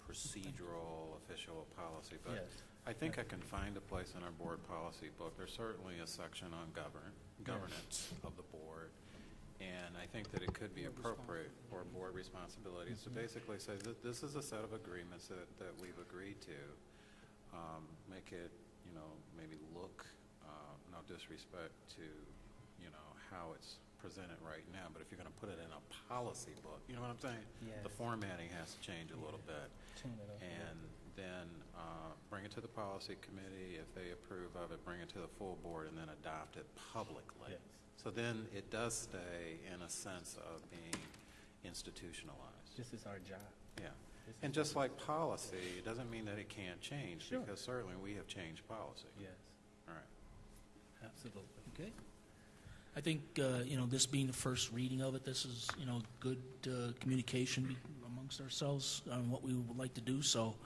procedural, official policy. But yes. I think I can find a place in our board policy book. There's certainly a section on governance of the board, and I think that it could be appropriate for board responsibilities to basically say that this is a set of agreements that we've agreed to. Make it, you know, maybe look, no disrespect to, you know, how it's presented right now, but if you're going to put it in a policy book, you know what I'm saying? Yes. The formatting has to change a little bit. And then bring it to the policy committee. If they approve of it, bring it to the full board, and then adopt it publicly. Yes. So then it does stay in a sense of being institutionalized. This is our job. Yeah. And just like policy, it doesn't mean that it can't change, sure, because certainly we have changed policy. Yes. All right. Absolutely. Okay. I think, you know, this being the first reading of it, this is, you know, good communication amongst ourselves on what we would like to do. So,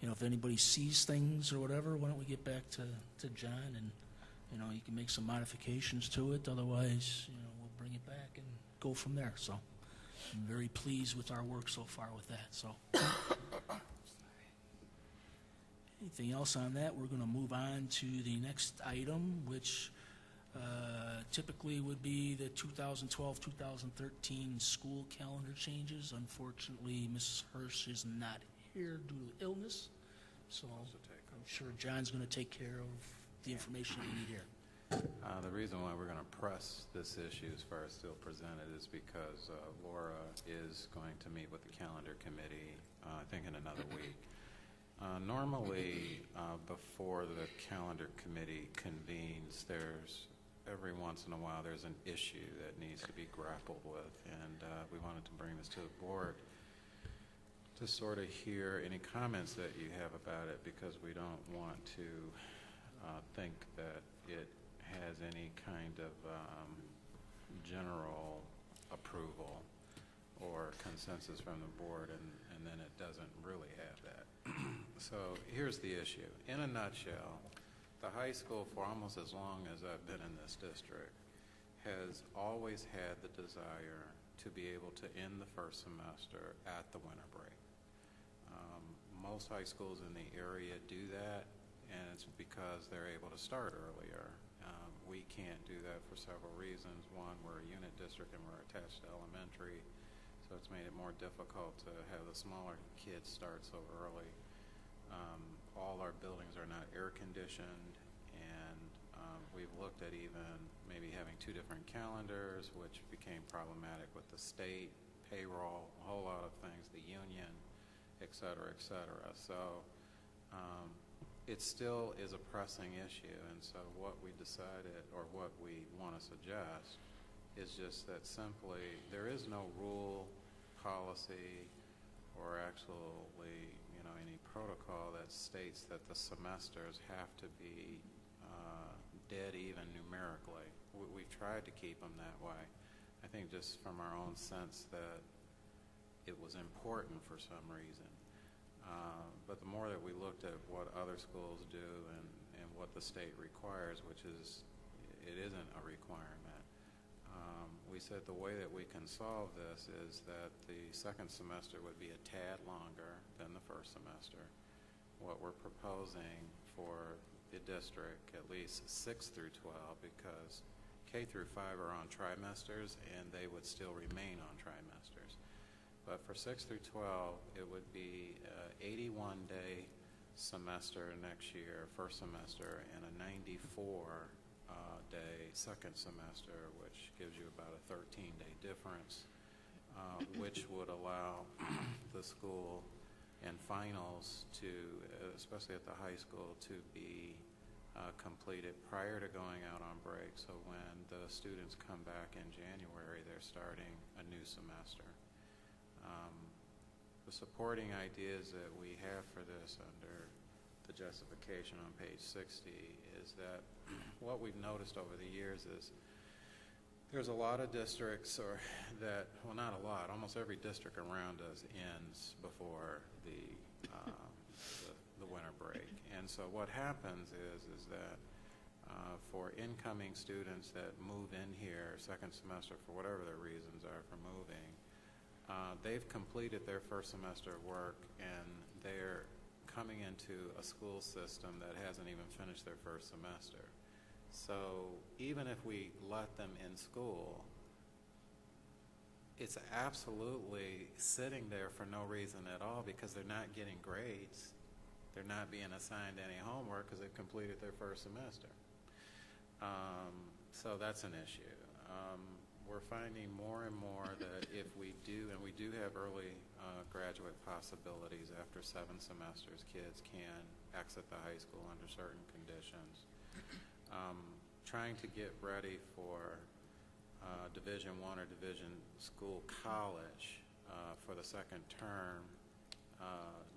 if anybody sees things or whatever, why don't we get back to John, and, you can make some modifications to it. Otherwise, we'll bring it back and go from there. So I'm very pleased with our work so far with that. So anything else on that? We're going to move on to the next item, which typically would be the 2012-2013 school calendar changes. Unfortunately, Mrs. Hirsch is not here due to illness, so I'm sure John's going to take care of the information we need here. The reason why we're going to press this issue as far as still presented is because Laura is going to meet with the calendar committee, I think in another week. Normally, before the calendar committee convenes, every once in a while there's an issue that needs to be grappled with, and we wanted to bring this to the board to sort of hear any comments that you have about it, because we don't want to think that it has any kind of general approval or consensus from the board, and then it doesn't really have that. So here's the issue. In a nutshell, the high school, for almost as long as I've been in this district, has always had the desire to be able to end the first semester at the winter break. Most high schools in the area do that, and it's because they're able to start earlier. We can't do that for several reasons. One, we're a unit district and we're attached to elementary, so it's made it more difficult to have the smaller kids start so early. All our buildings are not air conditioned, and we've looked at even maybe having 2 different calendars, which became problematic with the state, payroll, a whole lot of things, the union, et cetera, et cetera. So it still is a pressing issue, and so what we decided, or what we want to suggest, is just that simply there is no rule, policy, or actually any protocol that states that the semesters have to be dead even numerically. We've tried to keep them that way. I think just from our own sense that it was important for some reason. But the more that we looked at what other schools do and what the state requires, which is, it isn't a requirement, we said the way that we can solve this is that the second semester would be a tad longer than the first semester. What we're proposing for the district, at least 6 through 12, because K through 5 are on trimesters and they would still remain on trimesters. But for 6 through 12, it would be an 81-day semester next year, first semester, and a 94-day second semester, which gives you about a 13-day difference, which would allow the school and finals to, especially at the high school, to be completed prior to going out on break. So when the students come back in January, they're starting a new semester. The supporting ideas that we have for this under the justification on page 60 is that what we've noticed over the years is there's a lot of districts, or that, well, not a lot, almost every district around us ends before the winter break. And so what happens is that for incoming students that move in here second semester for whatever their reasons are for moving, they've completed their first semester of work and they're coming into a school system that hasn't even finished their first semester. So even if we let them in school, it's absolutely sitting there for no reason at all, because they're not getting grades. They're not being assigned any homework because they've completed their first semester. So that's an issue. We're finding more and more that if we do, and we do have early graduate possibilities after 7 semesters, kids can exit the high school under certain conditions. Trying to get ready for Division I or Division school college for the second term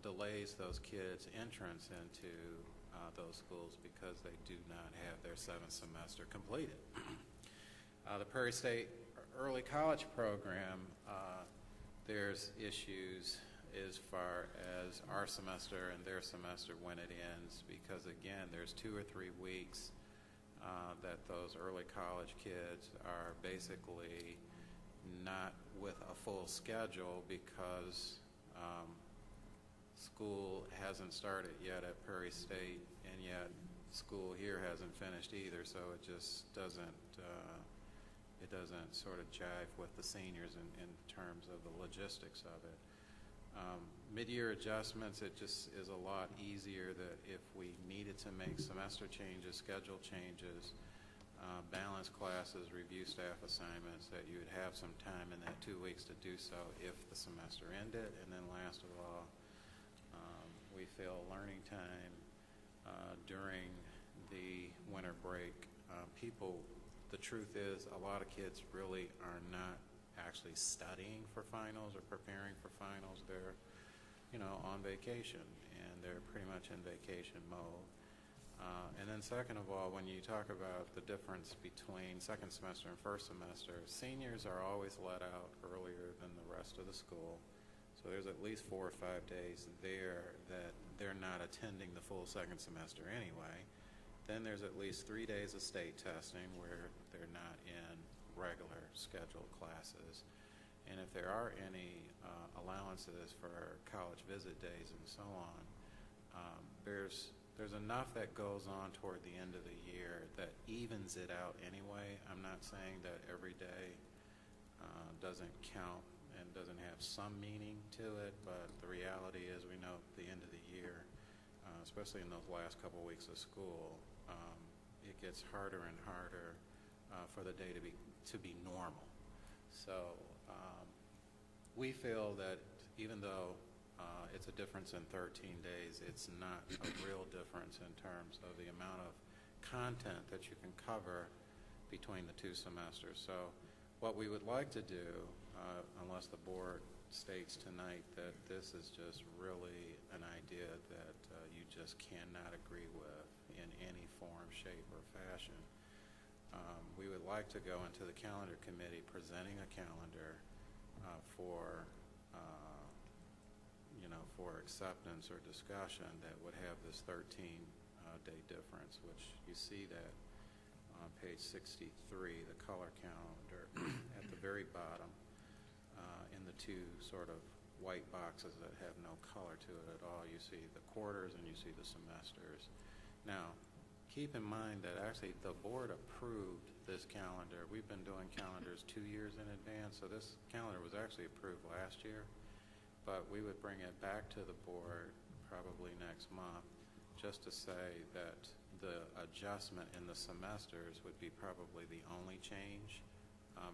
delays those kids' entrance into those schools because they do not have their 7th semester completed. The Prairie State Early College Program, there's issues as far as our semester and their semester when it ends, because again, there's 2 or 3 weeks that those early college kids are basically not with a full schedule because school hasn't started yet at Prairie State, and yet school here hasn't finished either, so it just doesn't sort of jive with the seniors in terms of the logistics of it. Mid-year adjustments, it just is a lot easier that if we needed to make semester changes, schedule changes, balance classes, review staff assignments, that you would have some time in that 2 weeks to do so if the semester ended. And then last of all, we feel learning time during the winter break. The truth is a lot of kids really are not actually studying for finals or preparing for finals. They're, on vacation, and they're pretty much in vacation mode. And then second of all, when you talk about the difference between second semester and first semester, seniors are always let out earlier than the rest of the school. So there's at least 4 or 5 days there that they're not attending the full second semester anyway. Then there's at least 3 days of state testing where they're not in regular scheduled classes. And if there are any allowances for college visit days and so on, there's enough that goes on toward the end of the year that evens it out anyway. I'm not saying that every day doesn't count and doesn't have some meaning to it, but the reality is we know at the end of the year, especially in those last couple weeks of school, it gets harder and harder for the day to be normal. So we feel that even though it's a difference in 13 days, it's not a real difference in terms of the amount of content that you can cover between the 2 semesters. So what we would like to do, unless the board states tonight that this is just really an idea that you just cannot agree with in any form, shape, or fashion, we would like to go into the calendar committee presenting a calendar for acceptance or discussion that would have this 13-day difference, which you see that on page 63, the color calendar at the very bottom, in the 2 sort of white boxes that have no color to it at all. You see the quarters and you see the semesters. Now, keep in mind that actually the board approved this calendar. We've been doing calendars 2 years in advance, so this calendar was actually approved last year, but we would bring it back to the board probably next month just to say that the adjustment in the semesters would be probably the only change,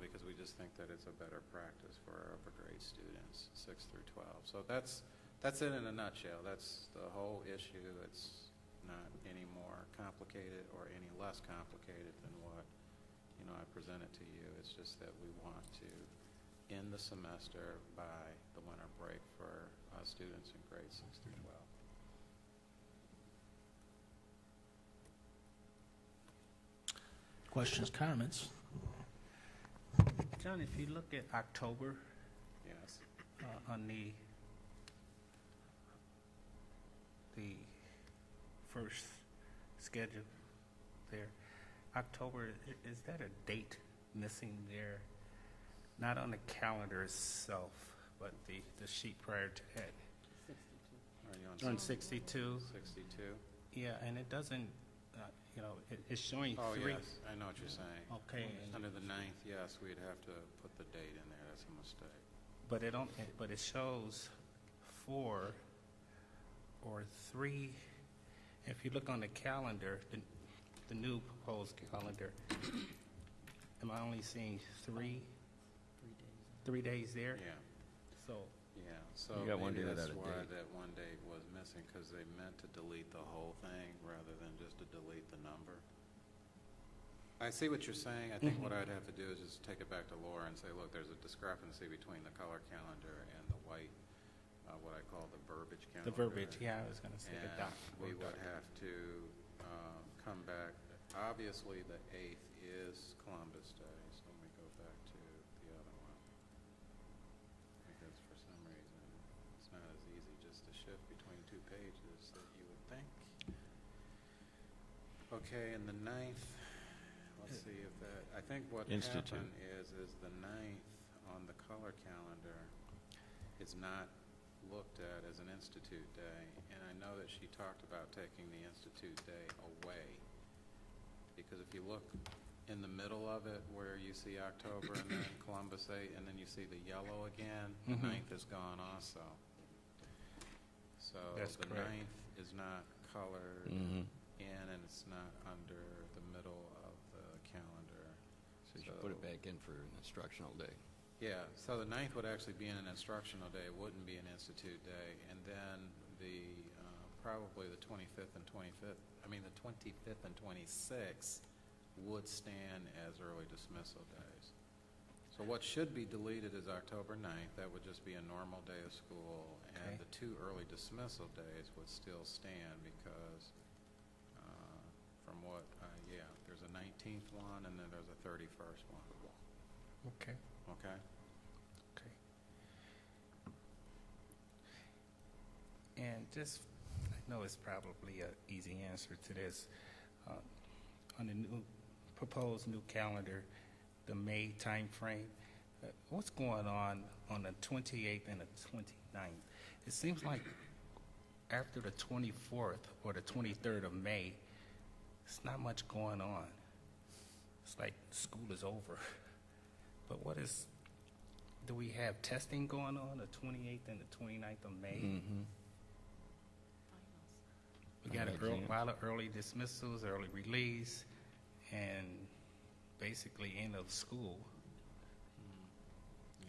because we just think that it's a better practice for our upper grade students, 6 through 12. So that's it in a nutshell. That's the whole issue. It's not any more complicated or any less complicated than what I presented to you. It's just that we want to end the semester by the winter break for students in grades 6 through 12. Questions, comments? John, if you look at October, Yes. on the first schedule there, October, is that a date missing there? Not on the calendar itself, but the sheet prior to that. 62. Are you On 62? 62? Yeah, and it doesn't, it's showing Oh, 3. yes, I know what you're saying. Okay, Under the 9th, yes, we'd have to put the date in there. That's a mistake. but it shows 4 or 3. If you look on the calendar, the new proposed calendar, am I only seeing 3 3 days. 3 days there? Yeah. So, Yeah, so You got one maybe day that's without a why date. that one day was missing, because they meant to delete the whole thing rather than just to delete the number. I see what you're saying. I think what I'd have to do is just take it back to Laura and say, look, there's a discrepancy between the color calendar and the white, what I call the verbiage calendar. the verbiage, yeah, I was going to say the And doc. we would have to come back. Obviously, the 8th is Columbus Day, so let me go back to the other one. Because for some reason, it's not as chance to shift between two pages that you would think. Okay, and the 9th, let's see if that, I think what Institute. happened is the 9th on the color calendar is not looked at as an Institute Day, and I know that she talked about taking the Institute Day away, because if you look in the middle of it where you see October and then Columbus 8, and then you see the yellow again, the 9th is gone also. So That's the correct. 9th is not colored Mhm. in, and it's not under the middle of the calendar. So you should put it back in for an instructional day. Yeah, so the 9th would actually be an instructional day, it wouldn't be an Institute Day, and then the, probably the 25th and 26th would stand as early dismissal days. So what should be deleted is October 9th, that would just be a normal day of school, and Okay. the 2 early dismissal days would still stand because, from what, yeah, there's a 19th one, and then there's a 31st one. Okay. Okay? Okay. And just, I know it's probably an easy answer to this. On the new, proposed new calendar, the May timeframe, what's going on the 28th and the 29th? It seems like after the 24th or the 23rd of May, it's not much going on. It's like school is over. But what is, do we have testing going on the 28th and the 29th of May? Mm-hmm. We got a Exams. lot of early dismissals, early release, and basically end of school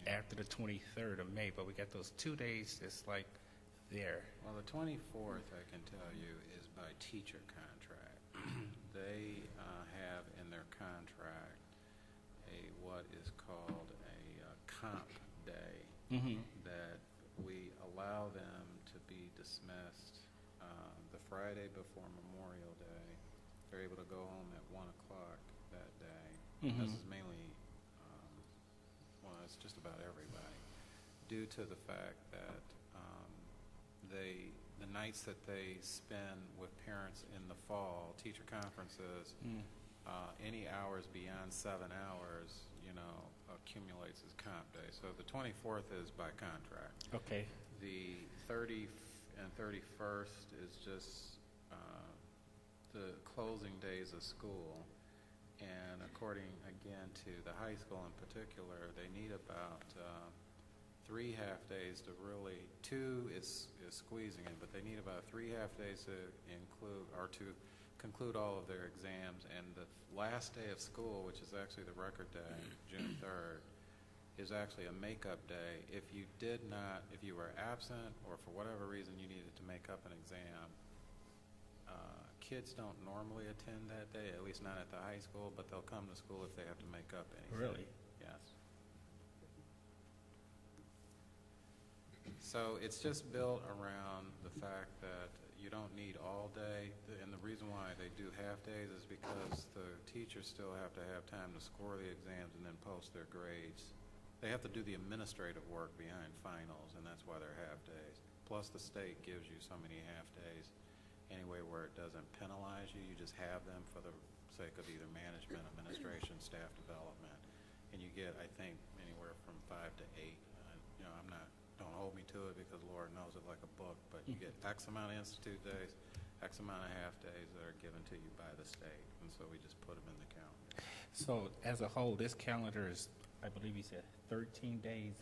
Yeah. after the 23rd of May. But we got those 2 days that's like there. Well, the 24th, I can tell you, is by teacher contract. They have in their contract what is called a comp day, Mm-hmm. that we allow them to be dismissed the Friday before Memorial Day. They're able to go home at 1 o'clock that day. Mhm. This is mainly, well, it's just about everybody, due to the fact that the nights that they spend with parents in the fall, teacher conferences, any hours beyond 7 hours, accumulates as comp day. So the 24th is by contract. Okay. The 30th and 31st is just the closing days of school. And according, again, to the high school in particular, they need about 3 half-days to really, 2 is squeezing it, but they need about 3 half-days to include, or to conclude all of their exams. And the last day of school, which is actually the record day, June 3rd, is actually a makeup day. If you were absent, or for whatever reason you needed to make up an exam, kids don't normally attend that day, at least not at the high school, but they'll come to school if they have to make up anything. Really? Yes. So it's just built around the fact that you don't need all day, and the reason why they do half days is because the teachers still have to have time to score the exams and then post their grades. They have to do the administrative work behind finals, and that's why they're half days. Plus, the state gives you so many half days anyway where it doesn't penalize you. You just have them for the sake of either management, administration, staff development, and you get, I think, anywhere from 5 to 8. Don't hold me to it because Lord knows it like a book, but you get X amount of institute days, X amount of half days that are given to you by the state, and so we just put them in the calendar. So as a whole, this calendar is, I believe you said, 13 days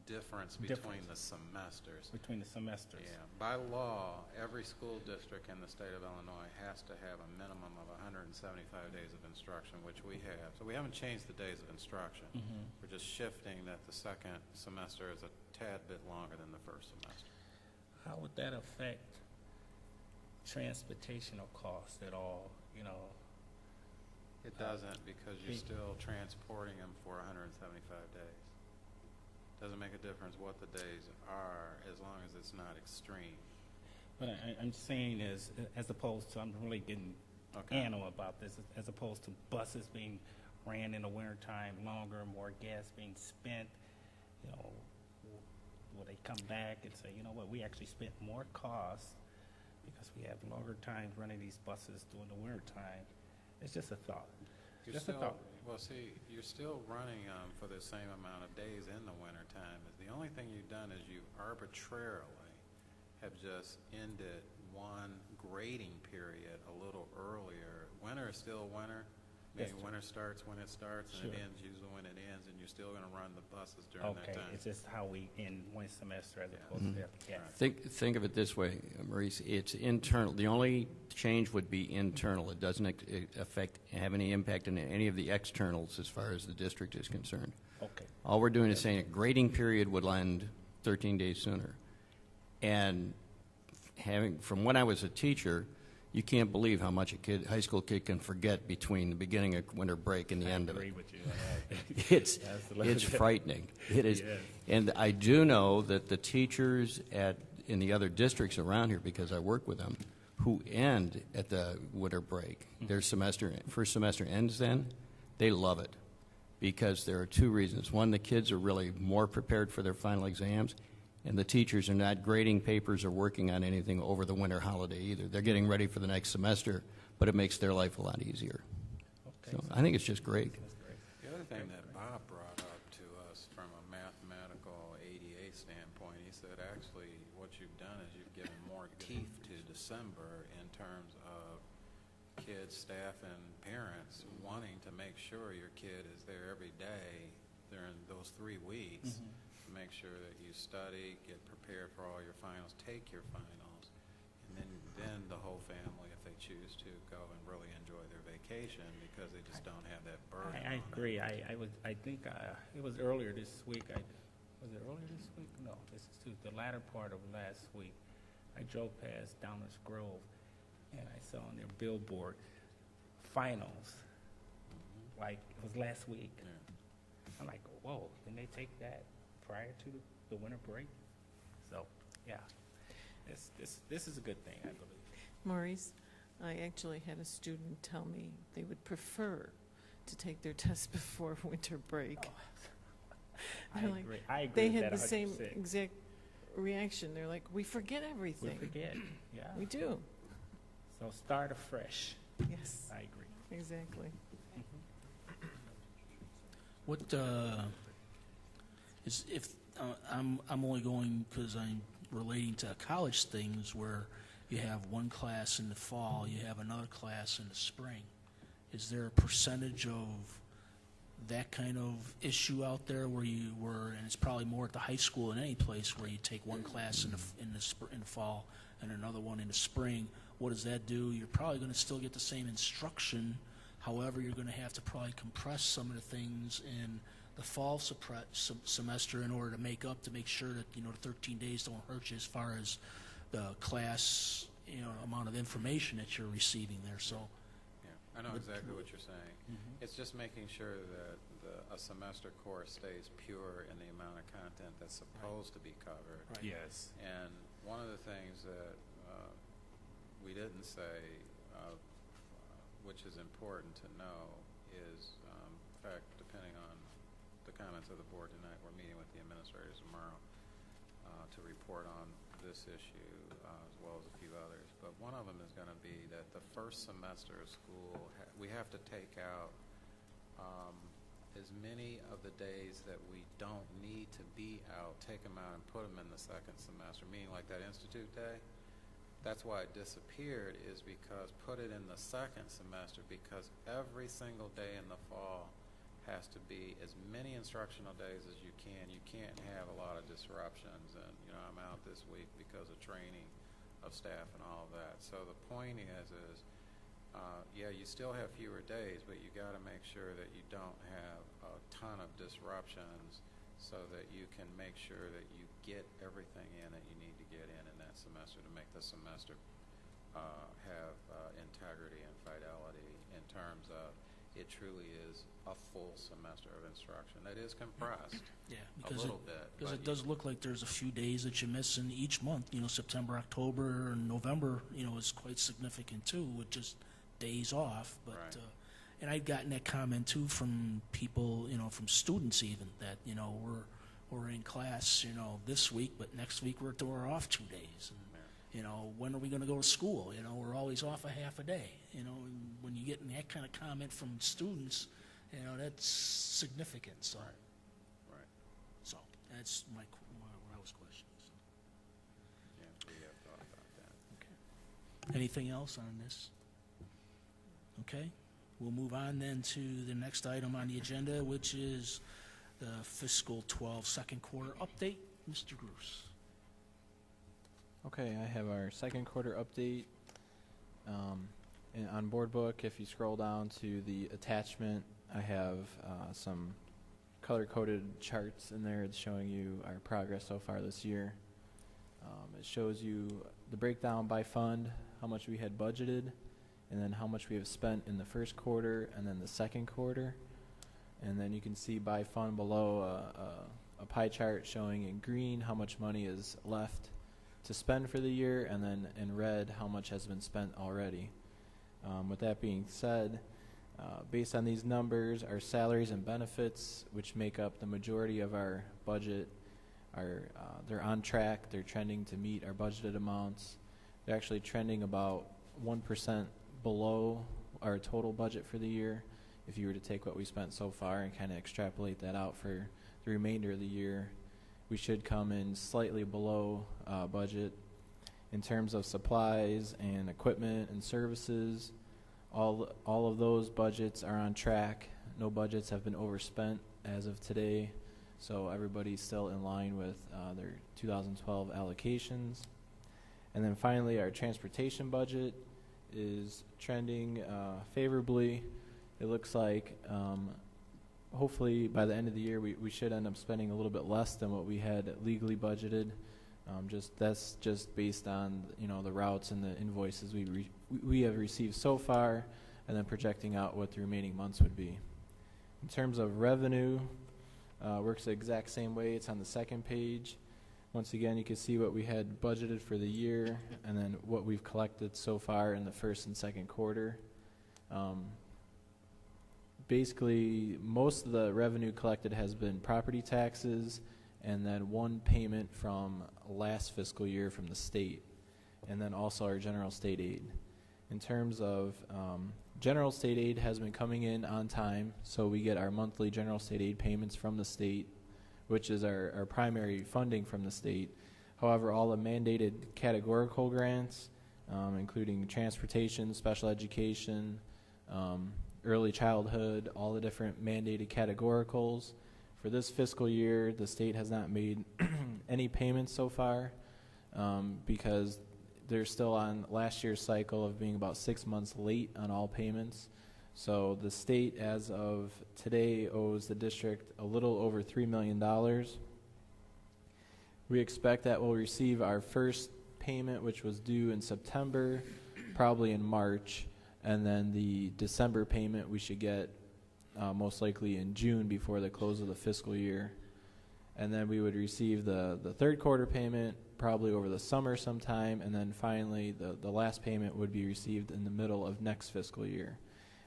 Difference between the semesters. between the semesters. Yeah, by law, every school district in the state of Illinois has to have a minimum of 175 days of instruction, which we have. So we haven't changed the days of instruction. Mhm. We're just shifting that the second semester is a tad bit longer than the first semester. How would that affect transportational costs at all, It doesn't, because you're still transporting them for 175 days. Doesn't make a difference what the days are, as long as it's not extreme. But I'm saying is, as opposed to, I'm really getting Okay. anal about this, as opposed to buses being ran in the wintertime longer, more gas being spent, will they come back and say, you know what, we actually spent more costs because we have longer times running these buses during the winter time? It's just a thought. Just a thought. Well, see, you're still running for the same amount of days in the wintertime. The only thing you've done is you arbitrarily have just ended one grading period a little earlier. Winter is still winter. Maybe Yes, winter starts when it starts, and Sure. it ends usually when it ends, and you're still going to run the buses during that Okay, time. it's just how we end one semester as Yeah. opposed to the other. Yeah. Think of it this way, Maurice. It's internal. The only change would be internal. It doesn't have any impact on any of the externals as far as the district is concerned. Okay. All we're doing is saying a grading period would end 13 days sooner. And from when I was a teacher, you can't believe how much a high school kid can forget between the beginning of winter break and the end of I agree it. with you. It's frightening. It is. Yes. And I do know that the teachers in the other districts around here, because I work with them, who end at the winter break, their first semester ends then, they love it. Because there are two reasons. One, the kids are really more prepared for their final exams, and the teachers are not grading papers or working on anything over the winter holiday either. They're getting ready for the next semester, but it makes their life a lot easier. Okay. So I think it's just great. That's great. The other thing that Bob brought up to us from a mathematical ADA standpoint, he said actually what you've done is you've given more teeth to December in terms of kids, staff, and parents wanting to make sure your kid is there every day during those 3 weeks to make sure that you study, get prepared for all your finals, take your finals, and then the whole family, if they choose to, go and really enjoy their vacation because they just don't have that burden. I agree. I think it was earlier this week. Was it earlier this week? No, this is the latter part of last week. I drove past Downers Grove, and I saw on their billboard, finals. Like, it was last week. Yeah. I'm like, whoa, didn't they take that prior to the winter break? So, yeah, this is a good thing, I believe. Maurice, I actually had a student tell me they would prefer to take their test before winter break. I They're like, agree. I agree They with had that the same 100%. exact reaction. They're like, we forget We everything. forget, yeah. We do. So start afresh. Yes, I agree. exactly. What is if I'm only going because I'm relating to college things where you have one class in the fall, you have another class in the spring. Is there a percentage of that kind of issue out there where and it's probably more at the high school than any place where you take one class in the fall and another one in the spring? What does that do? You're probably going to still get the same instruction. However, you're going to have to probably compress some of the things in the fall semester in order to make sure that the 13 days don't hurt you as far as the class amount of information that you're receiving there. So Yeah, I know exactly what you're saying. It's just making sure that a semester course stays pure in the amount of content that's supposed to be covered. Right. Yes. And one of the things that we didn't say, which is important to know, is, in fact, depending on the comments of the board tonight, we're meeting with the administrators tomorrow to report on this issue as well as a few others. But one of them is going to be that the first semester of school, we have to take out as many of the days that we don't need to be out, take them out and put them in the second semester, meaning like that Institute Day. That's why it disappeared, is because put it in the second semester, because every single day in the fall has to be as many instructional days as you can. You can't have a lot of disruptions, and I'm out this week because of training of staff and all of that. So the point is yeah, you still have fewer days, but you got to make sure that you don't have a ton of disruptions so that you can make sure that you get everything in that you need to get in that semester to make the semester have integrity and fidelity in terms of it truly is a full semester of instruction that is compressed yeah, a because little bit. because but it does look like there's a few days that you miss in each month. September, October, and November. Is quite significant too, with just days off. But Right. And I'd gotten that comment too from people, from students even, that we're in class, this week, but next week we're off 2 days. And, when are we going to go to school? We're always off a half a day. And when you get that kind of comment from students, that's significant. So, Right. so that's what I was questioning. So. Yeah, we have thought about that. Anything else on this? Okay. We'll move on then to the next item on the agenda, which is the fiscal 12 second quarter update. Mr. Bruce. Okay, I have our second quarter update. On board book, if you scroll down to the attachment, I have some color-coded charts in there. It's showing you our progress so far this year. It shows you the breakdown by fund, how much we had budgeted, and then how much we have spent in the first quarter and then the second quarter. And then you can see by fund below a pie chart showing in green how much money is left to spend for the year, and then in red how much has been spent already. With that being said, based on these numbers, our salaries and benefits, which make up the majority of our budget, they're on track. They're trending to meet our budgeted amounts. They're actually trending about 1% below our total budget for the year. If you were to take what we spent so far and kind of extrapolate that out for the remainder of the year, we should come in slightly below budget. In terms of supplies and equipment and services, all of those budgets are on track. No budgets have been overspent as of today, so everybody's still in line with their 2012 allocations. And then finally, our transportation budget is trending favorably. It looks like hopefully by the end of the year we should end up spending a little bit less than what we had legally budgeted. That's just based on the routes and the invoices we have received so far, and then projecting out what the remaining months would be. In terms of revenue, works the exact same way. It's on the second page. Once again, you can see what we had budgeted for the year and then what we've collected so far in the first and second quarter. Basically, most of the revenue collected has been property taxes and then one payment from last fiscal year from the state, and then also our general state aid. In terms of general state aid has been coming in on time, so we get our monthly general state aid payments from the state, which is our primary funding from the state. However, all the mandated categorical grants, including transportation, special education, early childhood, all the different mandated categoricals, for this fiscal year, the state has not made any payments so far because they're still on last year's cycle of being about 6 months late on all payments. So the state, as of today, owes the district a little over $3 million. We expect that we'll receive our first payment, which was due in September, probably in March, and then the December payment we should get most likely in June before the close of the fiscal year. And then we would receive the third quarter payment probably over the summer sometime, and then finally the last payment would be received in the middle of next fiscal year.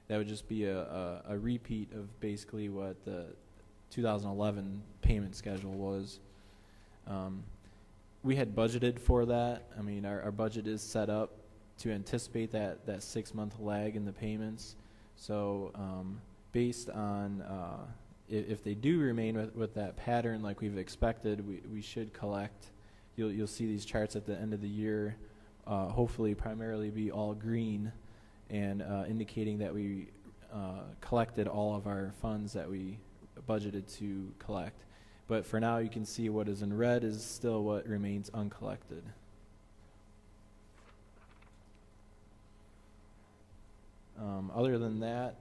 That would just be a repeat of basically what the 2011 payment schedule was. We had budgeted for that. I mean, our budget is set up to anticipate that 6 month lag in the payments. So based on if they do remain with that pattern like we've expected, we should collect. You'll see these charts at the end of the year, hopefully primarily be all green and indicating that we collected all of our funds that we budgeted to collect. But for now, you can see what is in red is still what remains uncollected. Other than that,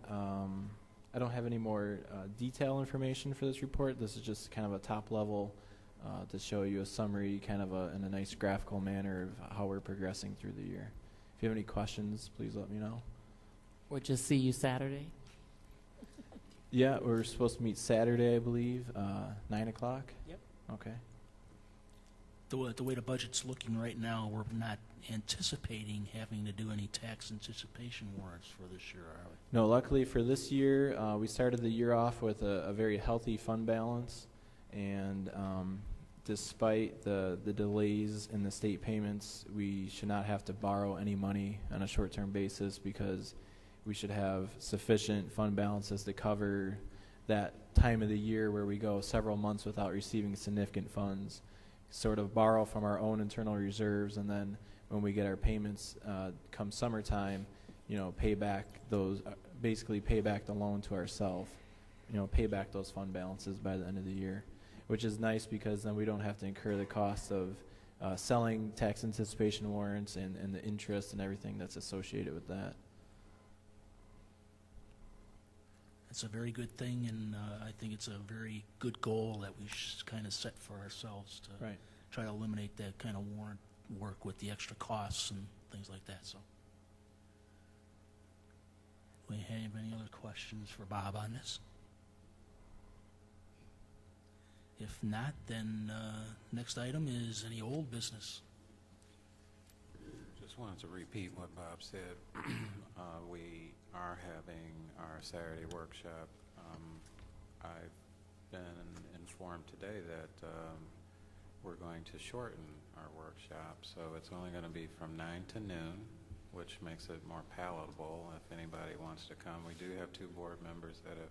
I don't have any more detailed information for this report. This is just kind of a top level to show you a summary, kind of in a nice graphical manner of how we're progressing through the year. If you have any questions, please let me know. Or just see you Saturday? Yeah, we're supposed to meet Saturday, I believe, 9 o'clock. Yep. Okay. The way the budget's looking right now, we're not anticipating having to do any tax anticipation warrants for this year, are we? No, luckily for this year, we started the year off with a very healthy fund balance, and despite the delays in the state payments, we should not have to borrow any money on a short-term basis because we should have sufficient fund balances to cover that time of the year where we go several months without receiving significant funds, sort of borrow from our own internal reserves, and then when we get our payments come summertime, pay back those, basically pay back the loan to ourselves, pay back those fund balances by the end of the year, which is nice because then we don't have to incur the cost of selling tax anticipation warrants and the interest and everything that's associated with that. It's a very good thing, and I think it's a very good goal that we kind of set for ourselves to Right. try to eliminate that kind of warrant work with the extra costs and things like that. So, do we have any other questions for Bob on this? If not, then next item is any old business. Just wanted to repeat what Bob said. We are having our Saturday workshop. I've been informed today that we're going to shorten our workshop, so it's only going to be from 9 to noon, which makes it more palatable if anybody wants to come. We do have 2 board members that have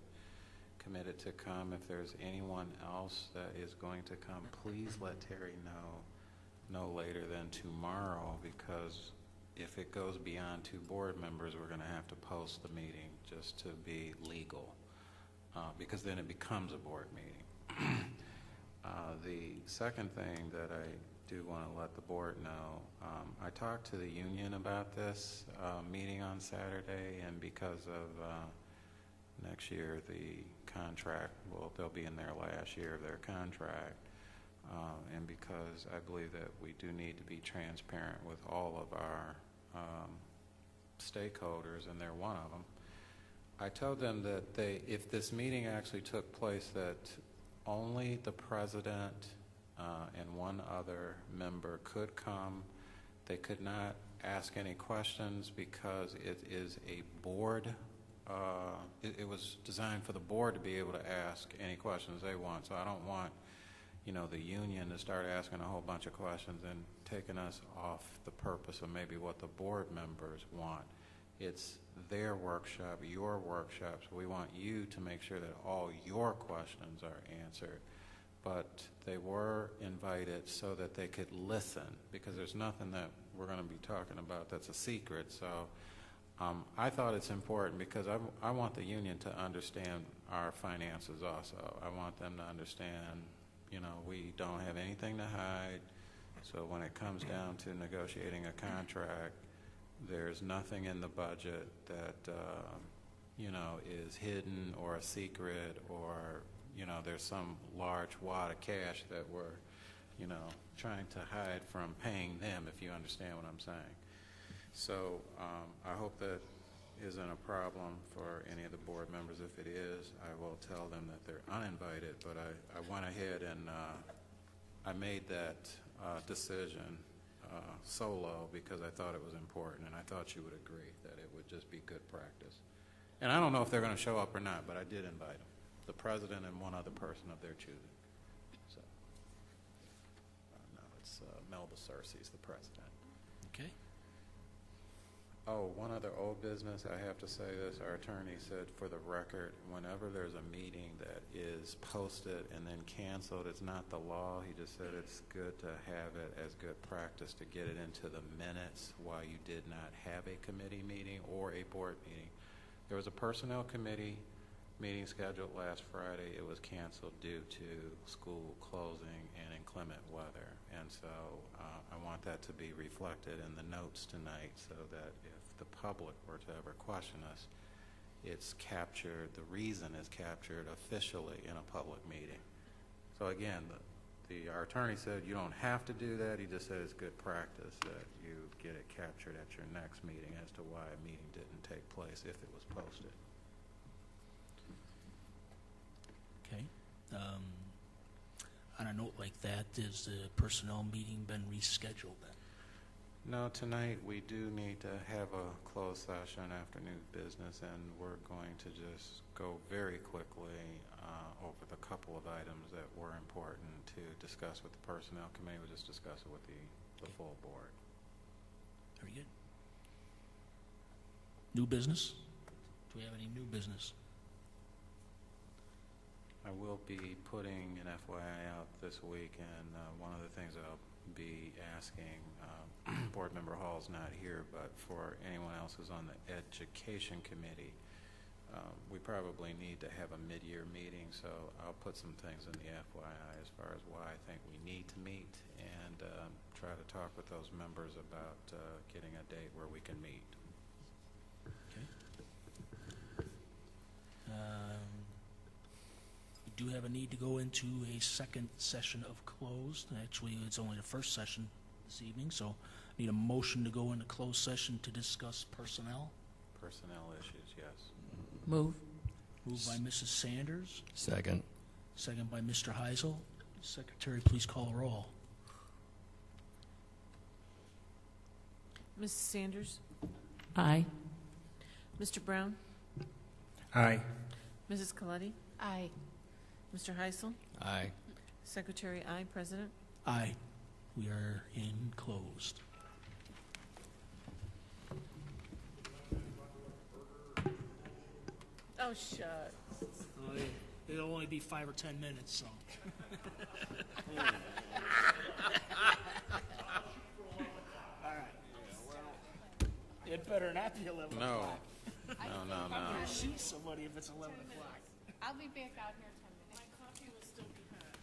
committed to come. If there's anyone else that is going to come, please let Terry know no later than tomorrow, because if it goes beyond 2 board members, we're going to have to post the meeting just to be legal, because then it becomes a board meeting. The second thing that I do want to let the board know, I talked to the union about this meeting on Saturday, and because of next year the contract, well, they'll be in their last year of their contract, and because I believe that we do need to be transparent with all of our stakeholders, and they're one of them. I told them that if this meeting actually took place, that only the president and one other member could come. They could not ask any questions because it is a board. It was designed for the board to be able to ask any questions they want. So I don't want, the union to start asking a whole bunch of questions and taking us off the purpose of maybe what the board members want. It's their workshop, your workshop, so we want you to make sure that all your questions are answered. But they were invited so that they could listen, because there's nothing that we're going to be talking about that's a secret. So I thought it's important because I want the union to understand our finances also. I want them to understand, we don't have anything to hide. So when it comes down to negotiating a contract, there's nothing in the budget that, is hidden or a secret, or, there's some large wad of cash that we're, trying to hide from paying them, if you understand what I'm saying. So I hope that isn't a problem for any of the board members. If it is, I will tell them that they're uninvited, but I went ahead and I made that decision solo because I thought it was important, and I thought you would agree that it would just be good practice. And I don't know if they're going to show up or not, but I did invite them, the president and one other person of their choosing. So, no, it's Melba Cersei's the president. Okay. Oh, one other old business, I have to say this. Our attorney said, for the record, whenever there's a meeting that is posted and then canceled, it's not the law. He just said it's good to have it as good practice to get it into the minutes while you did not have a committee meeting or a board meeting. There was a personnel committee meeting scheduled last Friday. It was canceled due to school closing and inclement weather. And so I want that to be reflected in the notes tonight, so that if the public were to ever question us, it's captured, the reason is captured officially in a public meeting. So again, our attorney said you don't have to do that. He just said it's good practice that you get it captured at your next meeting as to why a meeting didn't take place if it was posted. Okay. On a note like that, is the personnel meeting been rescheduled then? No, tonight we do need to have a closed session after new business, and we're going to just go very quickly over the couple of items that were important to discuss with the Personnel Committee. We'll just discuss it with the full board. Very good. New business? Do we have any new business? I will be putting an FYI out this week, and one of the things I'll be asking, Board Member Hall's not here, but for anyone else who's on the Education Committee, we probably need to have a mid-year meeting, so I'll put some things in the FYI as far as why I think we need to meet, and try to talk with those members about getting a date where we can meet. We do have a need to go into a second session of closed. Actually, it's only the first session this evening, so I need a motion to go into closed session to discuss personnel. Personnel issues, yes. Move. Moved by Mrs. Sanders, Second. second by Mr. Heisel. Secretary, please call the roll. Mrs. Sanders? Aye. Mr. Brown? Aye. Mrs. Coletti? Aye. Mr. Heisel? Aye. Secretary, aye. President? Aye. We are in closed. Oh, shut. It'll only be 5 or 10 minutes, so. All right. It better not be 11 No. o'clock. No. I'm going to shoot somebody if it's 11 o'clock. I'll be back out here in 10 minutes. My coffee was still behind.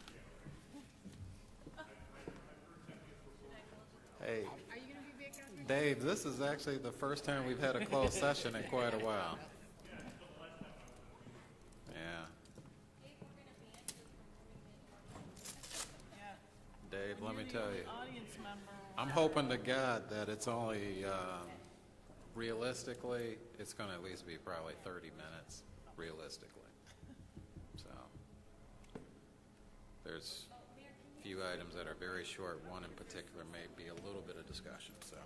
Hey, Are you going to be back out here? Dave, this is actually the first time we've had a closed session in quite a while. Yeah. Dave, let me tell you, Audience member. I'm hoping to God that it's only, realistically, it's going to at least be probably 30 minutes, realistically. So, there's a few items that are very short. One in particular may be a little bit of discussion, so.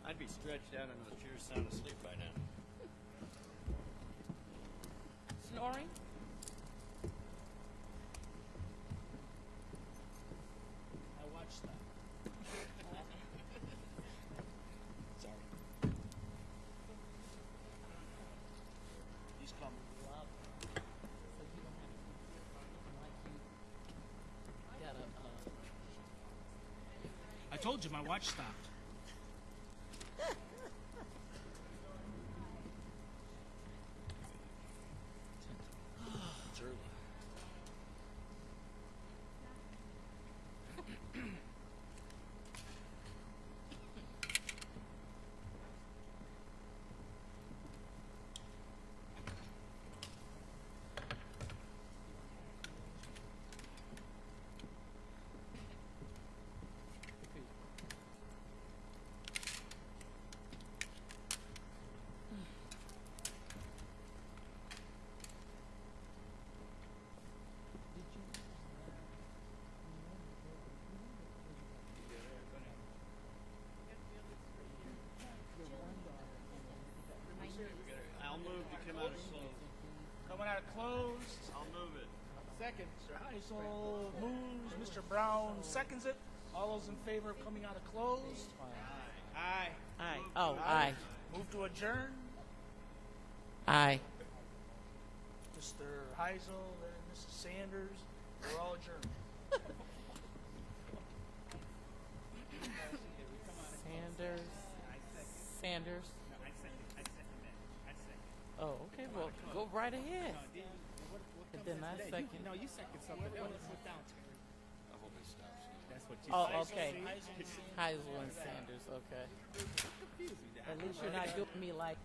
I'd be stretched out in the chair sound asleep by now. Snoring? I watched that. Sorry. He's coming. I told you my watch stopped. It's early. I'll move to come out of close. Coming out of closed. I'll move it. Second, Mr. Heisel moves, Mr. Brown seconds it. All those in favor of coming out of closed? Aye. Aye. Oh, aye. Move to adjourn. Aye. Mr. Heisel and Mrs. Sanders, we're all adjourned. Sanders. Oh, okay. Well, go right ahead. And then I second. No, you second something else. I hope it stops. That's what you Oh, said. okay. Heisel and Sanders. Okay. At least you're not doing me like